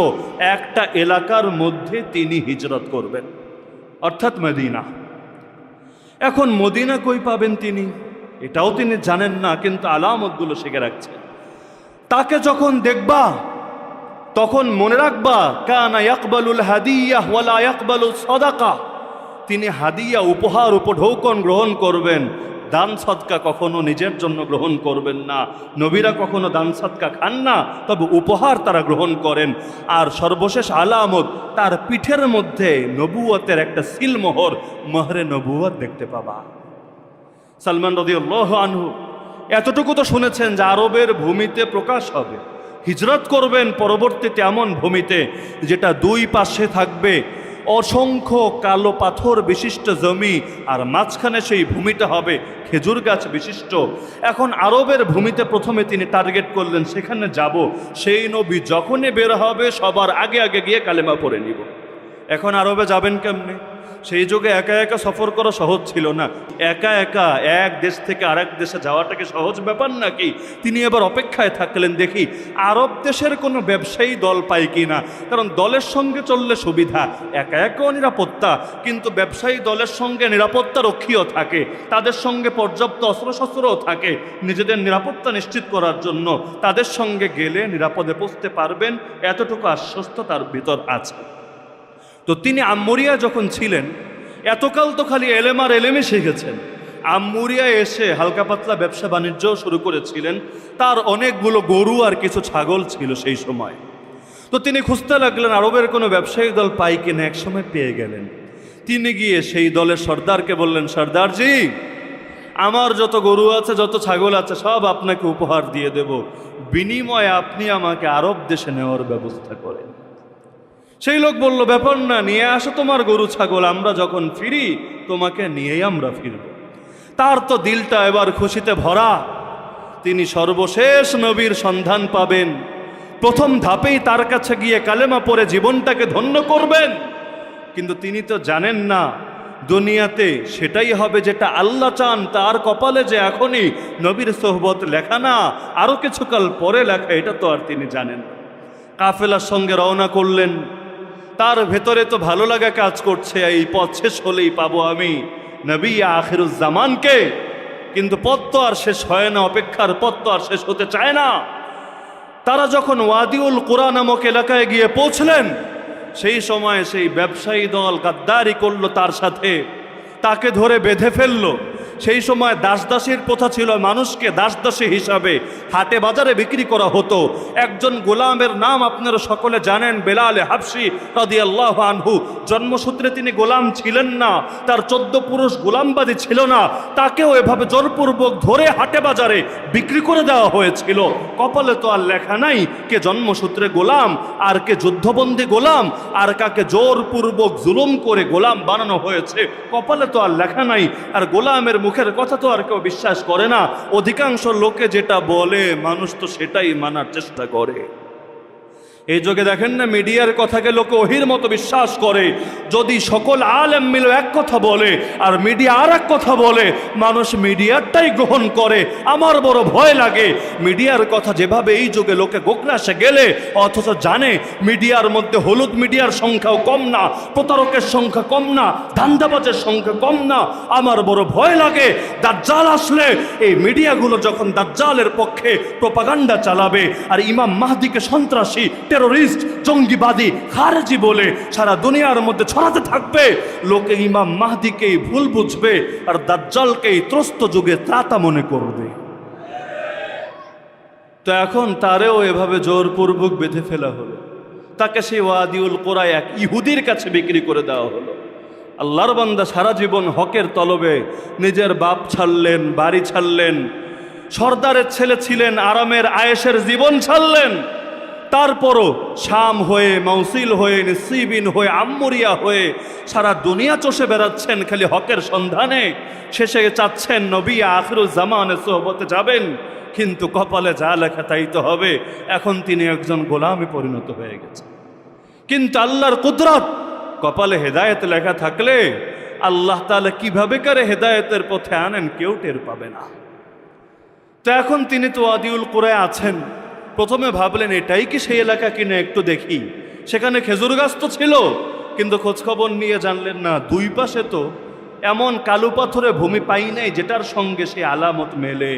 একটা এলাকার মধ্যে তিনি হিজরত করবেন, অর্থাৎ মদিনা। এখন মদিনা কই পাবেন তিনি, এটাও তিনি জানেন না, কিন্তু আলামতগুলো শিখে রাখছেন। তাকে যখন দেখবা তখন মনে রাখবা, কানা ইয়াকবালুল হাদিয়া ওয়ালা ইয়াকবালু সাদাকা, তিনি হাদিয়া, উপহার, উপঢৌকন গ্রহণ করবেন, দান সদকা কখনো নিজের জন্য গ্রহণ করবেন না। নবীরা কখনো দান সদকা খান না, তবে উপহার তারা গ্রহণ করেন। আর সর্বশেষ আলামত, তার পিঠের মধ্যে নবুয়তের একটা সিলমোহর, মোহরে নবুয়ত দেখতে পাবা। সালমান রাদিয়াল্লাহু আনহু এতটুকু তো শুনেছেন যে আরবের ভূমিতে প্রকাশ হবে, হিজরত করবেন পরবর্তীতে এমন ভূমিতে যেটা 2 পাশে থাকবে অসংখ্য কালো পাথর বিশিষ্ট জমি, আর মাঝখানে সেই ভূমিটা হবে খেজুর গাছ বিশিষ্ট। এখন আরবের ভূমিতে প্রথমে তিনি টার্গেট করলেন, সেখানে যাব, সেই নবী যখনই বের হবে সবার আগে আগে গিয়ে কালেমা পড়ে নিব। এখন আরবে যাবেন কেমনে? সেই যুগে একা একা সফর করা সহজ ছিল না। একা একা এক দেশ থেকে আরেক দেশে যাওয়াটাকে সহজ ব্যাপার নাকি? তিনি এবার অপেক্ষায় থাকলেন, দেখি আরব দেশের কোনো ব্যবসায়ী দল পাই কি না। কারণ দলের সঙ্গে চললে সুবিধা, একা একাও নিরাপত্তা, কিন্তু ব্যবসায়ী দলের সঙ্গে নিরাপত্তা রক্ষীও থাকে, তাদের সঙ্গে পর্যাপ্ত অস্ত্রশস্ত্রও থাকে, নিজেদের নিরাপত্তা নিশ্চিত করার জন্য তাদের সঙ্গে গেলে নিরাপদে পৌঁছতে পারবেন, এতটুকু আশ্বস্ত তার ভিতর আছে। তো তিনি আম্মুরিয়া যখন ছিলেন, এতকাল তো খালি এলেম আর এলেমই শিখেছেন। আম্মুরিয়া এসে হালকা পাতলা ব্যবসা বাণিজ্য শুরু করেছিলেন। তার অনেকগুলো গরু আর কিছু ছাগল ছিল সেই সময়। তো তিনি খুঁজতে লাগলেন আরবের কোনো ব্যবসায়িক দল পাই কিনা। এক সময় পেয়ে গেলেন। তিনি গিয়ে সেই দলের সর্দারকে বললেন, সর্দারজি, আমার যত গরু আছে, যত ছাগল আছে, সব আপনাকে উপহার দিয়ে দেব, বিনিময়ে আপনি আমাকে আরব দেশে নেওয়ার ব্যবস্থা করেন। সেই লোক বলল, ব্যাপার না, নিয়ে আসো তোমার গরু ছাগল, আমরা যখন ফিরি তোমাকে নিয়েই আমরা ফিরব। তার তো দিলটা এবার খুশিতে ভরা। তিনি সর্বশেষ নবীর সন্ধান পাবেন, প্রথম ধাপেই তার কাছে গিয়ে কালেমা পড়ে জীবনটাকে ধন্য করবেন। কিন্তু তিনি তো জানেন না দুনিয়াতে সেটাই হবে যেটা আল্লাহ চান। তার কপালে যে এখনই নবীর সোহবত লেখা না, আরও কিছুকাল পরে লেখা, এটা তো আর তিনি জানেন না। কাফেলার সঙ্গে রওনা করলেন। তার ভেতরে তো ভালো লাগা কাজ করছে, এই পথ শেষ হলেই পাবো আমি নবী আখিরুজ্জামানকে। কিন্তু পথ তো আর শেষ হয় না, অপেক্ষার পথ তো আর শেষ হতে চায় না। তারা যখন ওয়াদিউল কুরা নামক এলাকায় গিয়ে পৌঁছলেন, সেই সময় সেই ব্যবসায়ী দল গাদ্দারি করলো তার সাথে, তাকে ধরে বেঁধে ফেললো। সেই সময় দাসদাসীর প্রথা ছিল, মানুষকে দাসদাসী হিসাবে হাটে বাজারে বিক্রি করা হতো। একজন গোলামের নাম আপনারা সকলে জানেন, বেলাল হাবশি রাদিয়াল্লাহু আনহু। জন্মসূত্রে তিনি গোলাম ছিলেন না, তার 14 পুরুষ গোলামবাদী ছিল না, তাকেও এভাবে জোরপূর্বক ধরে হাটে বাজারে বিক্রি করে দেওয়া হয়েছিল। কপালে তো আর লেখা নাই কে জন্মসূত্রে গোলাম আর কে যুদ্ধবন্দী গোলাম, আর কাকে জোরপূর্বক জুলুম করে গোলাম বানানো হয়েছে, কপালে তো আর লেখা নাই। আর গোলামের মুখের কথা তো আর কেউ বিশ্বাস করে না। অধিকাংশ লোকে যেটা বলে মানুষ তো সেটাই মানার চেষ্টা করে। এই যুগে দেখেন না, মিডিয়ার কথাকে লোকে ওহির মতো বিশ্বাস করে। যদি সকল আলেম মিলে এক কথা বলে আর মিডিয়া আর এক কথা বলে, মানুষ মিডিয়ারটাই গ্রহণ করে। আমার বড় ভয় লাগে মিডিয়ার কথা যেভাবে এই যুগে লোকে গোকরাসে গেলে, অথচ জানে মিডিয়ার মধ্যে হলুদ মিডিয়ার সংখ্যাও কম না, প্রতারকের সংখ্যা কম না, ধান্দাবাজের সংখ্যা কম না। আমার বড় ভয় লাগে দাজ্জাল আসলে এই মিডিয়াগুলো যখন দাজ্জালের পক্ষে প্রোপাগান্ডা চালাবে আর ইমাম মাহদিকে সন্ত্রাসী, টেরোরিস্ট, জঙ্গিবাদী, খারেজি বলে সারা দুনিয়ার মধ্যে ছড়াতে থাকবে, লোকে ইমাম মাহদিকেই ভুল বুঝবে আর দাজ্জালকেই ত্রস্ত যুগে ত্রাতা মনে করবে। তো এখন তারেও এভাবে জোরপূর্বক বেঁধে ফেলা হলো, তাকে সেই ওয়াদিউল কোরায় এক ইহুদির কাছে বিক্রি করে দেওয়া হলো। আল্লাহর বান্দা সারা জীবন হকের তলবে নিজের বাপ ছাড়লেন, বাড়ি ছাড়লেন, সর্দারের ছেলে ছিলেন, আরামের আয়েশের জীবন ছাড়লেন। তারপরও শাম হয়ে, মৌসিল হয়ে, নিসিবিন হয়ে, আম্মুরিয়া হয়ে সারা দুনিয়া চষে বেড়াচ্ছেন খালি হকের সন্ধানে। শেষে চাচ্ছেন নবী আখিরুজ জামানে সোহবতে যাবেন, কিন্তু কপালে যা লেখা তাই তো হবে। এখন তিনি একজন গোলামে পরিণত হয়ে গেছেন। কিন্তু আল্লাহর কুদরত, কপালে হেদায়েত লেখা থাকলে আল্লাহ তাআলা কিভাবে করে হেদায়েতের পথে আনেন কেউ টের পাবে না। তো এখন তিনি তো ওয়াদিউল কোরায় আছেন। প্রথমে ভাবলেন এটাই কি সেই এলাকা কিনা একটু দেখি। সেখানে খেজুর গাছ তো ছিল, কিন্তু খোঁজখবর নিয়ে জানলেন না দুই পাশে তো এমন কালো পাথরে ভূমি পাই নাই যেটার সঙ্গে সেই আলামত মেলে।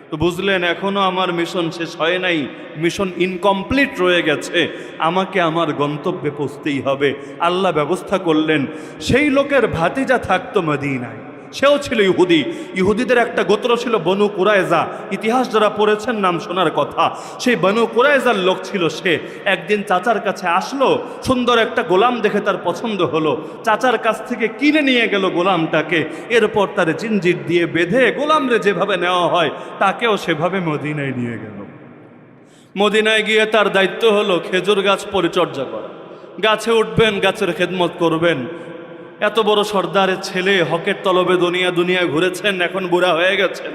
তো বুঝলেন এখনো আমার মিশন শেষ হয় নাই, মিশন ইনকমপ্লিট রয়ে গেছে, আমাকে আমার গন্তব্যে পৌঁছতেই হবে। আল্লাহ ব্যবস্থা করলেন, সেই লোকের ভাতিজা থাকতো মদিনায়, সেও ছিল ইহুদি। ইহুদিদের একটা গোত্র ছিল বনু কুরাইজা, ইতিহাস যারা পড়েছেন নাম শোনার কথা। সেই বনু কুরাইজার লোক ছিল সে। একদিন চাচার কাছে আসলো, সুন্দর একটা গোলাম দেখে তার পছন্দ হলো, চাচার কাছ থেকে কিনে নিয়ে গেল গোলামটাকে। এরপর তার জিনজির দিয়ে বেঁধে গোলামরে যেভাবে নেওয়া হয় তাকেও সেভাবে মদিনায় নিয়ে গেল। মদিনায় গিয়ে তার দায়িত্ব হলো খেজুর গাছ পরিচর্যা করা, গাছে উঠবেন, গাছের খেদমত করবেন। এত বড় সর্দারের ছেলে, হকের তলবে দুনিয়া দুনিয়া ঘুরেছেন, এখন বুড়া হয়ে গেছেন,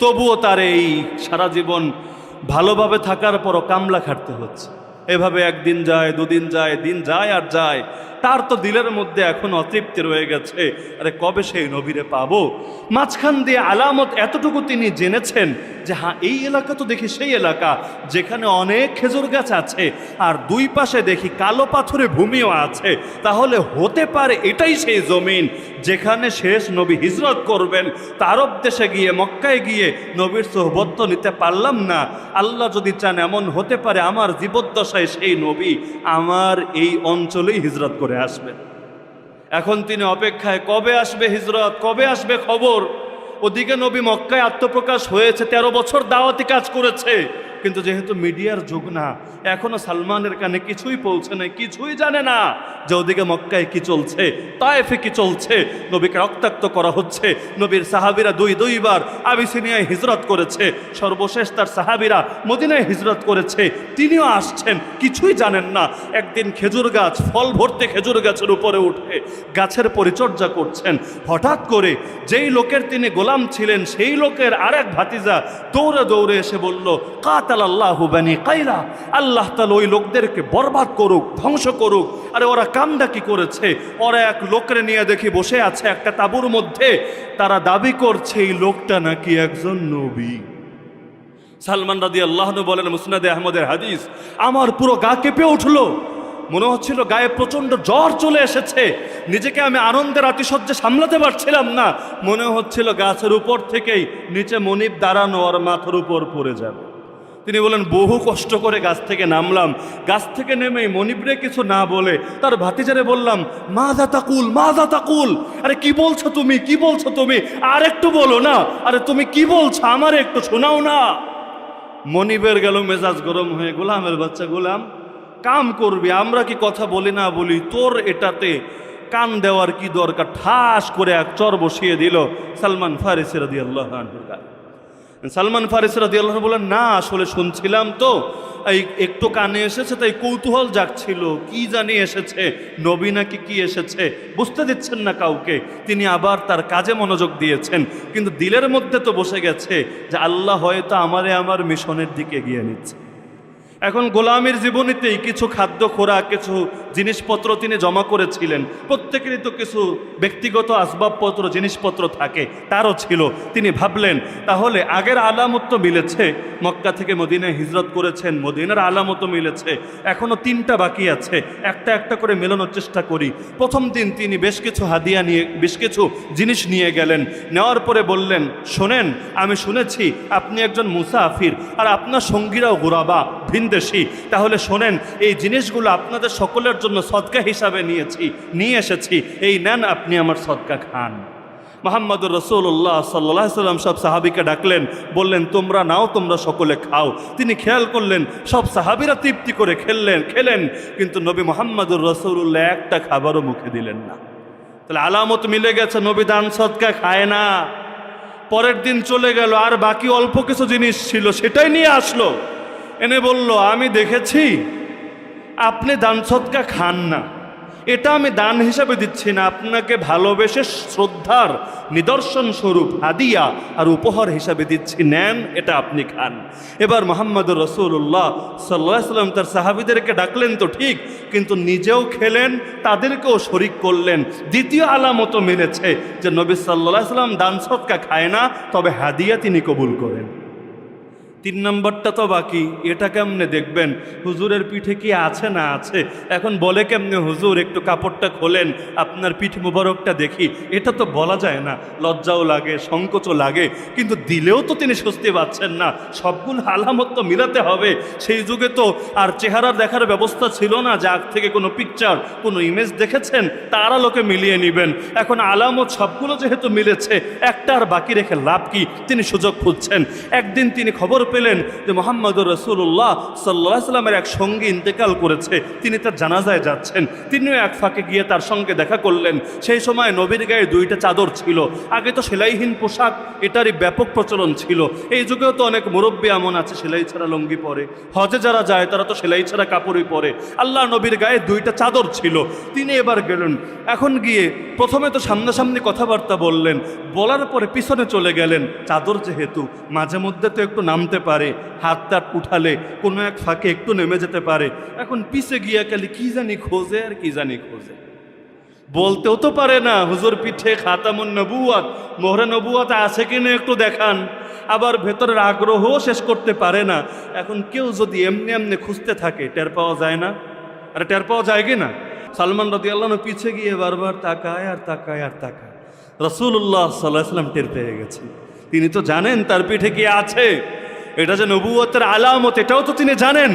তবুও তার এই সারা জীবন ভালোভাবে থাকার পরও কামলা খাটতে হচ্ছে। এভাবে একদিন যায়, দুদিন যায়, দিন যায় আর যায়। তার তো দিলের মধ্যে এখন অতৃপ্তি রয়ে গেছে, আরে কবে সেই নবীরে পাবো। মাঝখান দিয়ে আলামত এতটুকু তিনি জেনেছেন যে হ্যাঁ এই এলাকা তো দেখি সেই এলাকা যেখানে অনেক খেজুর গাছ আছে আর দুই পাশে দেখি কালো পাথরে ভূমিও আছে, তাহলে হতে পারে এটাই সেই জমিন যেখানে শেষ নবী হিজরত করবেন। তা আরব দেশে গিয়ে, মক্কায় গিয়ে নবীর সোহবত নিতে পারলাম না, আল্লাহ যদি চান এমন হতে পারে আমার জীবদ্দশায় সেই নবী আমার এই অঞ্চলেই হিজরত করে আসবেন। এখন তিনি অপেক্ষায়, কবে আসবে হিজরত, কবে আসবে খবর। ওদিকে নবী মক্কায় আত্মপ্রকাশ হয়েছে, 13 বছর দাওয়াতি কাজ করেছে, কিন্তু যেহেতু মিডিয়ার যুগ না, এখনো সালমানের কানে কিছুই পৌঁছে নাই, কিছুই জানে না যে ওদিকে মক্কায় কি চলছে, তায়েফে কি চলছে। নবীকে রক্তাক্ত করা হচ্ছে। নবীর সাহাবীরা দুইবার আবিসিনিয়ায় হিজরত করেছে, সর্বশেষ তার সাহাবীরা মদিনায় হিজরত করেছে, তিনিও আসছেন, কিছুই জানেন না। একদিন খেজুর গাছ, ফল ভর্তি খেজুর গাছের উপরে উঠে গাছের পরিচর্যা করছেন। হঠাৎ করে যেই লোকের তিনি গোলাম ছিলেন সেই লোকের আরেক ভাতিজা দৌড়ে দৌড়ে এসে বলল, কাতালাল্লাহু বানি কাইলা, আল্লাহ তাআলা ওই লোকদেরকে বরবাদ করুক, ধ্বংস করুক। আরে ওরা কামটা কি করেছে? ওরা এক লোকরে নিয়ে দেখি বসে আছে একটা তাঁবুর মধ্যে, তারা দাবি করছে এই লোকটা নাকি একজন নবী। সালমান রাদিয়াল্লাহু আনহু বলেন, মুসনাদে আহমদের হাদিস, আমার পুরো গা কেঁপে উঠলো, মনে হচ্ছিল গায়ে প্রচন্ড জ্বর চলে এসেছে, নিজেকে আমি আনন্দের আতিশয্যে সামলাতে পারছিলাম না। মনে হচ্ছিল গাছের উপর থেকেই নিচে মনিব দাঁড়ানো আর মাথার উপর পড়ে যাবে। তিনি বলেন বহু কষ্ট করে গাছ থেকে নামলাম, গাছ থেকে নেমেই মনিবরে কিছু না বলে তার ভাতিজারে বললাম, মাযা তাকুল মাযা তাকুল, আরে কি বলছো তুমি, কি বলছো তুমি, আর একটু বলো না, আরে তুমি কি বলছো আমার একটু শোনাও না। মনিবের গেল মেজাজ গরম হয়ে, গোলামের বাচ্চা গোলাম, কাম করবি, আমরা কি কথা বলি না বলি, তোর এটাতে কান দেওয়ার কি দরকার। ঠাস করে এক চর বসিয়ে দিল সালমান ফারিসি রাদিয়াল্লাহু আনহু। সালমান ফারিসি রাদিয়াল্লাহু আনহু বলেন, না আসলে শুনছিলাম তো, এই একটু কানে এসেছে তাই কৌতূহল জাগছিল, কি জানি এসেছে, নবী নাকি কি এসেছে, বুঝতে দিচ্ছেন না কাউকে। তিনি আবার তার কাজে মনোযোগ দিয়েছেন, কিন্তু দিলের মধ্যে তো বসে গেছে যে আল্লাহ হয়তো আমারে আমার মিশনের দিকে এগিয়ে নিচ্ছে। এখন গোলামের জীবনীতেই কিছু খাদ্য খোরাক, কিছু জিনিসপত্র তিনি জমা করেছিলেন। প্রত্যেকেরই তো কিছু ব্যক্তিগত আসবাবপত্র জিনিসপত্র থাকে, তারও ছিল। তিনি ভাবলেন তাহলে আগের আলামত তো মিলেছে, মক্কা থেকে মদিনায় হিজরত করেছেন, মদিনার আলামত মিলেছে, এখনও 3টা বাকি আছে, একটা একটা করে মেলানোর চেষ্টা করি। প্রথম দিন তিনি বেশ কিছু হাদিয়া নিয়ে, বেশ কিছু জিনিস নিয়ে গেলেন। নেওয়ার পরে বললেন, শোনেন, আমি শুনেছি আপনি একজন মুসাফির আর আপনার সঙ্গীরাও গুরাবা, ভিনদেশী, তাহলে শোনেন, এই জিনিসগুলো আপনাদের সকলের জন্য সদকা হিসাবে নিয়ে এসেছি, এই নেন, আপনি আমার সদকা খান। মুহাম্মদুর রাসূলুল্লাহ সাল্লাল্লাহু আলাইহি ওয়াসাল্লাম সব সাহাবীকে ডাকলেন, বললেন তোমরা নাও, তোমরা সকলে খাও। তিনি খেয়াল করলেন সব সাহাবীরা তৃপ্তি করে খেলেন, কিন্তু নবী মুহাম্মদুর রাসূলুল্লাহ একটা খাবারও মুখে দিলেন না। তাহলে আলামত মিলে গেছে, নবী দান সদকা খায় না। পরের দিন চলে গেল, আর বাকি অল্প কিছু জিনিস ছিল সেটাই নিয়ে আসলো, এনে বলল, আমি দেখেছি আপনি দান সদকা খান না, এটা আমি দান হিসাবে দিচ্ছি না, আপনাকে ভালোবেসে শ্রদ্ধার নিদর্শন স্বরূপ হাদিয়া আর উপহার হিসাবে দিচ্ছি, নেন, এটা আপনি খান। এবার মুহাম্মদুর রাসূলুল্লাহ সাল্লাল্লাহু আলাইহি ওয়াসাল্লাম তার সাহাবীদেরকে ডাকলেন তো ঠিক, কিন্তু নিজেও খেলেন, তাদেরকেও শরিক করলেন। দ্বিতীয় আলামত মিলেছে যে নবী সাল্লাল্লাহু আলাইহি ওয়াসাল্লাম দান সদকা খায় না, তবে হাদিয়া তিনি কবুল করেন। 3 নম্বরটা তো বাকি, এটা কেমনে দেখবেন, হুজুরের পিঠে কি আছে না আছে। এখন বলে কেমনে, হুজুর একটু কাপড়টা খোলেন, আপনার পিঠ মুবারকটা দেখি, এটা তো বলা যায় না, লজ্জাও লাগে, সংকোচও লাগে, কিন্তু দিলেও তো তিনি স্বস্তি পাচ্ছেন না। সবগুলো আলামত তো মিলাতে হবে। সেই যুগে তো আর চেহারা দেখার ব্যবস্থা ছিল না, যে আগ থেকে কোনো পিকচার, কোনো ইমেজ দেখেছেন তার আলোকে মিলিয়ে নেবেন। এখন আলামত সবগুলো যেহেতু মিলেছে, একটা আর বাকি রেখে লাভ কি, তিনি সুযোগ খুঁজছেন। একদিন তিনি খবর পেলেন যে মুহাম্মদুর রাসূলুল্লাহ সাল্লাল্লাহু আলাইহি ওয়াসাল্লামের এক সঙ্গী ইন্তেকাল করেছে, তিনি তার জানাজায় যাচ্ছেন। তিনিও এক ফাঁকে গিয়ে তার সঙ্গে দেখা করলেন। সেই সময় নবীর গায়ে 2টা চাদর ছিল। আগে তো সেলাইহীন পোশাক, এটারই ব্যাপক প্রচলন ছিল। এই যুগেও তো অনেক মুরব্বী এমন আছে সেলাই ছাড়া লুঙ্গি পরে, হজে যারা যায় তারা তো সেলাই ছাড়া কাপড়ই পরে। আল্লাহ নবীর গায়ে 2টা চাদর ছিল। তিনি এবার গেলেন, এখন গিয়ে প্রথমে তো সামনাসামনি কথাবার্তা বললেন, বলার পরে পিছনে চলে গেলেন। চাদর যেহেতু মাঝে মধ্যে তো একটু নামতে পারে, হাত তাট উঠালে কোনো এক ফাঁকে একটু নেমে যেতে পারে। এখন পিছে গিয়া খালি কি জানি খোঁজে আর কি জানি খোঁজে, বলতেও তো পারে না হুজুর পিঠে খাতামুন নবুয়াত, মোহরে নবুয়াত আছে কিনা একটু দেখান, আবার ভেতরের আগ্রহও শেষ করতে পারে না। এখন কেউ যদি এমনি এমনি খুঁজতে থাকে, টের পাওয়া যায় না? আরে টের পাওয়া যায় কি না? সালমান রাদিয়াল্লাহু আনহু পিছে গিয়ে বারবার তাকায় আর তাকায় আর তাকায়। রাসূলুল্লাহ সাল্লাল্লাহু আলাইহি ওয়াসাল্লাম টের পেয়ে গেছেন। তিনি তো জানেন তার পিঠে কি আছে, এটা যে নবুয়তের আলামত, এটাও তো তিনি জানেন।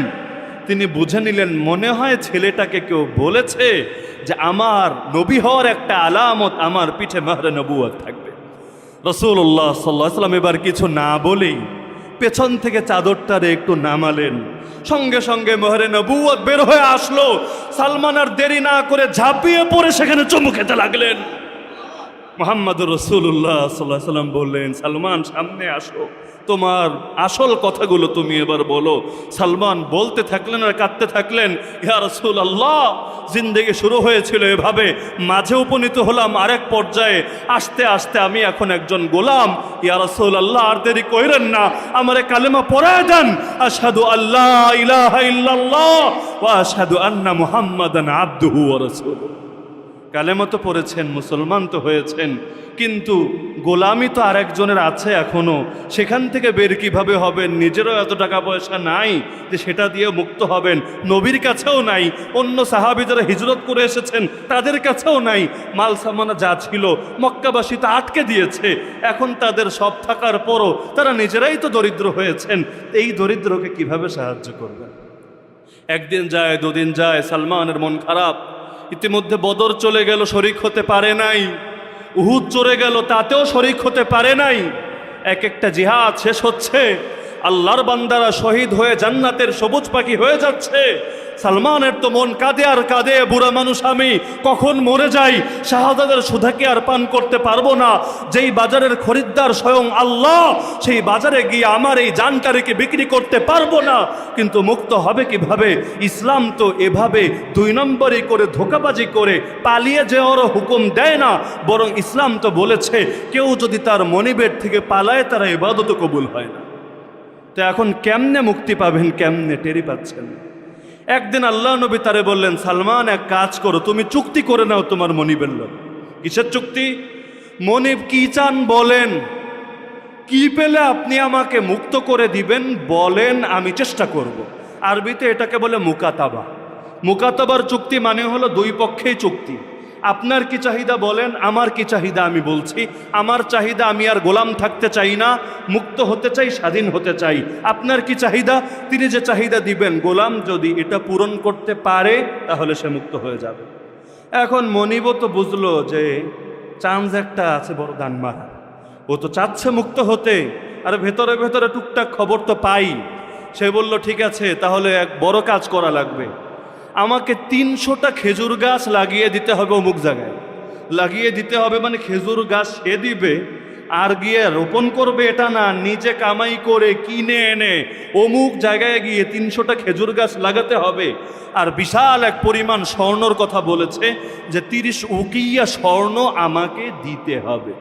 তিনি বুঝে নিলেন, মনে হয় ছেলেটাকে কেউ বলেছে যে আমার নবী হওয়ার একটা আলামত, আমার পিঠে মাহরে নবুয়ত থাকবে। রাসূলুল্লাহ সাল্লাল্লাহু আলাইহি ওয়াসাল্লাম এবার কিছু না বলেই পেছন থেকে চাদরটারে একটু নামালেন। সঙ্গে সঙ্গে মাহরে নবুয়ত বের হয়ে আসলো। সালমান আর দেরি না করে ঝাঁপিয়ে পড়ে সেখানে চুমু খেতে লাগলেন। মুহাম্মদুর রাসূলুল্লাহ সাল্লাল্লাহু আলাইহি ওয়াসাল্লাম বললেন, সালমান সামনে আসো, তোমার আসল কথাগুলো তুমি এবার বলো। সালমান বলতে থাকলেন আর কাঁদতে থাকলেন, ইয়া রাসূলুল্লাহ, জিন্দেগি শুরু হয়েছিল এভাবে, মাঝে উপনীত হলাম আরেক পর্যায়ে, আস্তে আস্তে আমি এখন একজন গোলাম। ইয়া রাসূলুল্লাহ, আর দেরি কইরেন না, আমারে কালেমা পড়ায় দেন, আশহাদু আল্লা ইলাহা ইল্লাল্লাহ ওয়া আশহাদু আন্না মুহাম্মাদান আবদুহু ওয়া রাসূলুহু। কালেমা তো পড়েছেন, মুসলমান তো হয়েছেন, কিন্তু গোলামি তো আরেকজনের আছে এখনো। সেখান থেকে বের কিভাবে হবেন? নিজেরও এত টাকা পয়সা নাই যে সেটা দিয়ে মুক্ত হবেন, নবীর কাছেও নাই, অন্য সাহাবী যারা হিজরত করে এসেছেন তাদের কাছেও নাই। মাল সামানা যা ছিল মক্কাবাসী তা আটকে দিয়েছে, এখন তাদের সব থাকার পরও তারা নিজেরাই তো দরিদ্র হয়েছেন। এই দরিদ্রকে কিভাবে সাহায্য করবেন? একদিন যায়, দুদিন যায়, সালমানের মন খারাপ। ইতিমধ্যে বদর চলে গেল, শরিক হতে পারে নাই। উহুদ চলে গেল, তাতেও শরিক হতে পারে নাই। এক একটা জিহাদ শেষ হচ্ছে, আল্লাহর বান্দারা শহীদ হয়ে জান্নাতের সবুজ পাখি হয়ে যাচ্ছে। সালমানের তো মন কাঁদে আর কাঁদে, বুড়া মানুষ আমি, কখন মরে যাই, শাহাদাতের সুধাকে আর পান করতে পারবো না। যেই বাজারের খরিদ্দার স্বয়ং আল্লাহ, সেই বাজারে গিয়ে আমার এই জানকারীকে বিক্রি করতে পারবো না। কিন্তু মুক্ত হবে কিভাবে? ইসলাম তো এভাবে 2 নম্বরই করে, ধোকাবাজি করে পালিয়ে যাওয়ারও হুকুম দেয় না, বরং ইসলাম তো বলেছে কেউ যদি তার মনিবের থেকে পালায় তারা ইবাদত কবুল হয় না। তো এখন কেমনে মুক্তি পাবেন, কেমনে টেরি পাচ্ছেন? একদিন আল্লাহ নবী তারে বললেন, সালমান এক কাজ করো, তুমি চুক্তি করে নাও তোমার মনিবের লোক। কিসের চুক্তি? মনিব কি চান বলেন, কি পেলে আপনি আমাকে মুক্ত করে দিবেন বলেন, আমি চেষ্টা করব। আরবিতে এটাকে বলে মুকাতাবা। মুকাতাবার চুক্তি মানে হলো 2 পক্ষেই চুক্তি। আপনার কি চাহিদা বলেন, আমার কি চাহিদা আমি বলছি। আমার চাহিদা, আমি আর গোলাম থাকতে চাই না, মুক্ত হতে চাই, স্বাধীন হতে চাই। আপনার কি চাহিদা? তিনি যে চাহিদা দিবেন, গোলাম যদি এটা পূরণ করতে পারে তাহলে সে মুক্ত হয়ে যাবে। এখন মনিব তো বুঝলো যে চান্স একটা আছে বড় দান মারা, ও তো চাচ্ছে মুক্ত হতে, আর ভেতরে ভেতরে টুকটাক খবর তো পাই। সে বলল, ঠিক আছে, তাহলে এক বড় কাজ করা লাগবে, আমাকে 300টা খেজুর গাছ লাগিয়ে দিতে হবে অমুক জায়গায়। লাগিয়ে দিতে হবে মানে খেজুর গাছ সে দিবে, আর গিয়ে রোপণ করবে এটা না, নিজে কামাই করে কিনে এনে অমুক জায়গায় গিয়ে 300টা খেজুর গাছ লাগাতে হবে। আর বিশাল এক পরিমাণ স্বর্ণর কথা বলেছে যে 30 উকিয়া স্বর্ণ আমাকে দিতে হবে।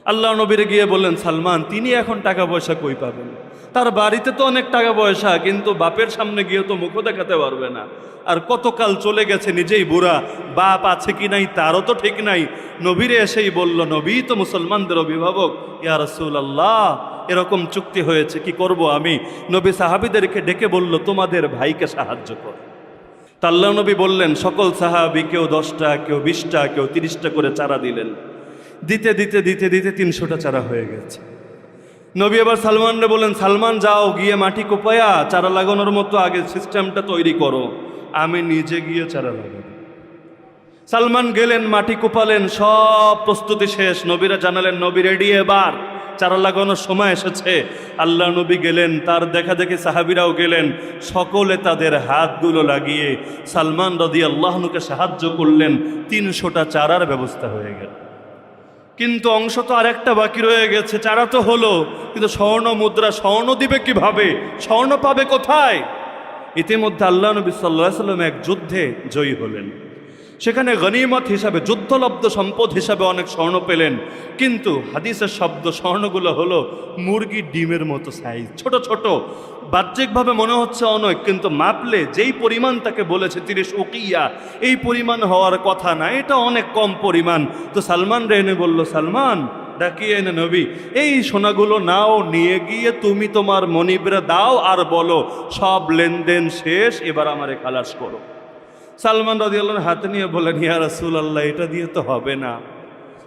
আল্লাহ নবীরে গিয়ে বললেন, সালমান তিনি এখন টাকা পয়সা কই পাবেন? তার বাড়িতে তো অনেক টাকা পয়সা, কিন্তু বাপের সামনে গিয়ে তো মুখও দেখাতে পারবে না। আর কতকাল চলে গেছে, নিজেই বুড়া, বাপ আছে কি নাই তারও তো ঠিক নাই। নবীরে এসেই বলল, নবী তো মুসলমানদের অভিভাবক, ইয়া রাসূলুল্লাহ এরকম চুক্তি হয়েছে, কি করব আমি? নবী সাহাবীদেরকে ডেকে বলল, তোমাদের ভাইকে সাহায্য কর। তা আল্লাহ নবী বললেন, সকল সাহাবী কেউ 10টা, কেউ 20টা, কেউ 30টা করে চারা দিলেন। দিতে দিতে দিতে দিতে 300টা চারা হয়ে গেছে। নবী আবার সালমানরে বললেন, সালমান যাও গিয়ে মাটি কোপায়া চারা লাগানোর মতো আগে সিস্টেমটা তৈরি করো, আমি নিজে গিয়ে চারা লাগাবো। সালমান গেলেন, মাটি কোপালেন, সব প্রস্তুতি শেষ। নবীরা জানালেন, নবী রেডি, এবার চারা লাগানোর সময় এসেছে। আল্লাহ নবী গেলেন, তার দেখা দেখি সাহাবীরাও গেলেন, সকলে তাদের হাতগুলো লাগিয়ে সালমান রাদিয়াল্লাহু আনহুকে সাহায্য করলেন। 300টা চারার ব্যবস্থা হয়ে গেল। কিন্তু অংশ তো আরেকটা বাকি রয়ে গেছে। চারা তো হলো, কিন্তু স্বর্ণ মুদ্রা, স্বর্ণ দিবে কিভাবে? স্বর্ণ পাবে কোথায়? ইতিমধ্যে আল্লাহ নবী সাল্লাল্লাহু আলাইহি ওয়াসাল্লাম এক যুদ্ধে জয়ী হলেন। সেখানে গনিমত হিসাবে, যুদ্ধলব্ধ সম্পদ হিসাবে অনেক স্বর্ণ পেলেন। কিন্তু হাদিসের শব্দ, স্বর্ণগুলো হলো মুরগির ডিমের মতো সাইজ, ছোট ছোট। বাহ্যিকভাবে মনে হচ্ছে অনেক, কিন্তু মাপলে যেই পরিমাণ তাকে বলেছে 30 উকিয়া, এই পরিমাণ হওয়ার কথা না, এটা অনেক কম পরিমাণ। তো সালমান রেনে বলল, সালমান ডাকিয়ে এনে নবী এই সোনাগুলো নাও, নিয়ে গিয়ে তুমি তোমার মনিবরে দাও, আর বলো সব লেনদেন শেষ, এবার আমারে খালাস করো। সালমান রাদিয়াল্লাহু আনহু হাতে নিয়ে বলেন, ইয়া রাসূলুল্লাহ এটা দিয়ে তো হবে না,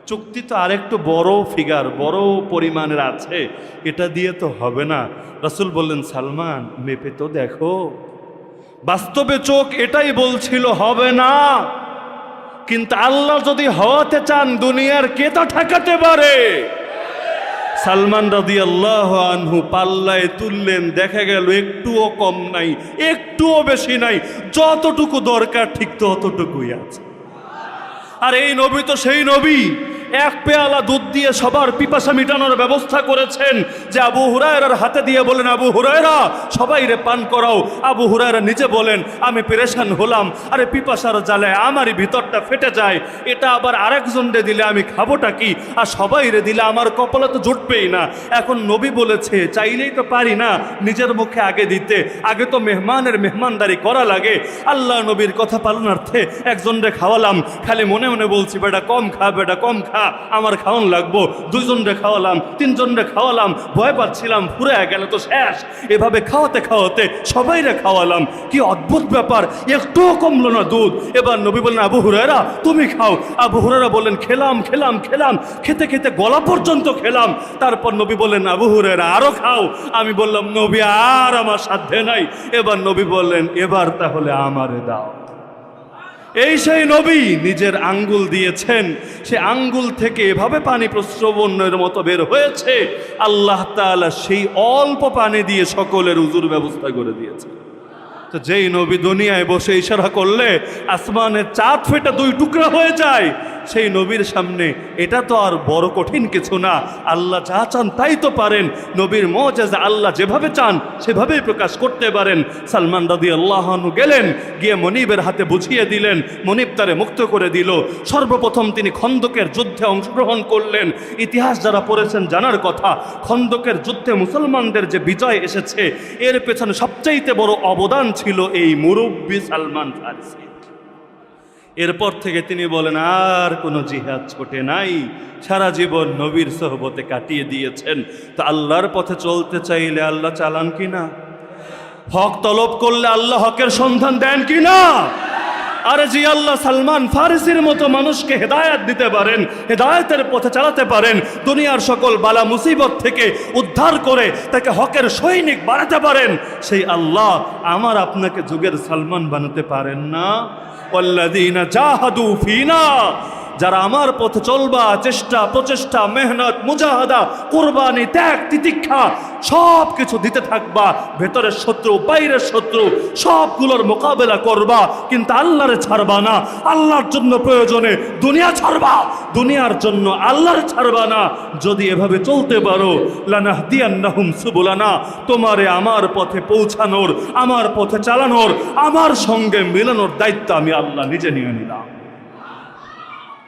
চুক্তি তো আরেকটু বড় ফিগার, বড় পরিমাণের আছে, এটা দিয়ে তো হবে না। রাসূল বললেন, সালমান মেপে তো দেখো। বাস্তবে চোখ এটাই বলছিল হবে না, কিন্তু আল্লাহ যদি হওয়াতে চান দুনিয়ার কে তা ঠেকাতে পারে? সালমান রাদিয়াল্লাহু আনহু পাল্লায় তুললেন, দেখা গেল একটুও কম নাই, একটুও বেশি নাই, যতটুকু দরকার ঠিক ততটুকুই আছে। আর এই নবী তো সেই নবী, এক পেয়ালা দুধ দিয়ে সবার পিপাসা মিটানোর ব্যবস্থা করেছেন, যে আবু হুরায়রার হাতে দিয়ে বলেন, আবু হুরায়রা সবাই রে পান করাও। আবু হুরায়রা নিজে বলেন, আমি পেরেশান হলাম, আরে পিপাসার জ্বালায় আমারই ভিতরটা ফেটে যায়, এটা আবার আরেকজন রে দিলে আমি খাবোটা কি, আর সবাই রে দিলে আমার কপালে তো জুটবেই না। এখন নবী বলেছে চাইলেই তো পারি না নিজের মুখে আগে দিতে, আগে তো মেহমানের মেহমানদারি করা লাগে। আল্লাহ নবীর কথা পালনার্থে একজন রে খাওয়ালাম, খালি মনে মনে বলছি বেটা কম খা, বেটা কম খা, আমার খাওয়ান লাগবো। দুইজন রে খাওয়ালাম, তিনজন রে খাওয়ালাম, ভয় পাচ্ছিলাম ফুরে গেলে তো শেষ। এভাবে খাওয়াতে খাওয়াতে সবাই রে খাওয়ালাম। কি অদ্ভুত ব্যাপার, একটুও কমলো না দুধ। এবার নবী বললেন, আবু হুরায়রা তুমি খাও। আবু হুরায়রা বললেন, খেলাম খেলাম খেলাম, খেতে খেতে গলা পর্যন্ত খেলাম। তারপর নবী বললেন, আবু হুরায়রা আরো খাও। আমি বললাম, নবী আর আমার সাধ্যে নাই। এবার নবী বললেন, এবার তাহলে আমারে দাও। এই সেই নবী নিজের আঙ্গুল দিয়েছেন, সে আঙ্গুল থেকে এভাবে পানি প্রস্রবণের মতো বের হয়েছে। আল্লাহ তাআলা সেই অল্প পানি দিয়ে সকলের উজুর ব্যবস্থা করে দিয়েছে। তো যেই নবী দুনিয়ায় বসে ইশারা করলে আসমানের চাঁদ ফেটে দুই টুকরা হয়ে যায়, সেই নবীর সামনে এটা তো আর বড় কঠিন কিছু না। আল্লাহ যা চান তাই তো পারেন। নবীর মুজিজা আল্লাহ যেভাবে চান সেভাবেই প্রকাশ করতে পারেন। সালমান রাদিয়াল্লাহু আনহু গেলেন, গিয়ে মনিবের হাতে বুঝিয়ে দিলেন, মনিব তারে মুক্ত করে দিল। সর্বপ্রথম তিনি খন্দকের যুদ্ধে অংশগ্রহণ করলেন। ইতিহাস যারা পড়েছেন জানার কথা, খন্দকের যুদ্ধে মুসলমানদের যে বিজয় এসেছে এর পেছনে সবচাইতে বড় অবদান ছিল এই মুরব্বী সালমান ফারসি। এরপর থেকে তিনি বলেন, আর কোনো জিহাদ ছোটে নাই, সারা জীবন নবীর সোহবতে কাটিয়ে দিয়েছেন। তো আল্লাহর পথে চলতে চাইলে আল্লাহ চালান কিনা? হক তলব করলে আল্লাহ হকের সন্ধান দেন কিনা? আরে জি, আল্লাহ সালমান ফারসির মতো মানুষকে হেদায়েত দিতে পারেন, হেদায়েতের পথে চালাতে পারেন, দুনিয়ার সকল বালা মুসিবত থেকে উদ্ধার করে তাকে হকের সৈনিক বানাতে পারেন। সেই আল্লাহ আমার আপনাকে যুগের সালমান বানাতে পারেন না? ওয়াল্লাযীনা জাহাদু ফীনা, যারা আমার পথে চলবা, চেষ্টা প্রচেষ্টা মেহনত মুজাহাদা কুরবানি ত্যাগ তিতিক্ষা সব কিছু দিতে থাকবা, ভেতরের শত্রু বাইরের শত্রু সবগুলোর মোকাবেলা করবা, কিন্তু আল্লাহরে ছাড়বা না। আল্লাহর জন্য প্রয়োজনে দুনিয়া ছাড়বা, দুনিয়ার জন্য আল্লাহর ছাড়বা না। যদি এভাবে চলতে পারো, লানাহদিয়ান্নাহুম সুবুলানা, তোমারে আমার পথে পৌঁছানোর, আমার পথে চালানোর, আমার সঙ্গে মেলানোর দায়িত্ব আমি আল্লাহ নিজে নিয়ে নিলাম।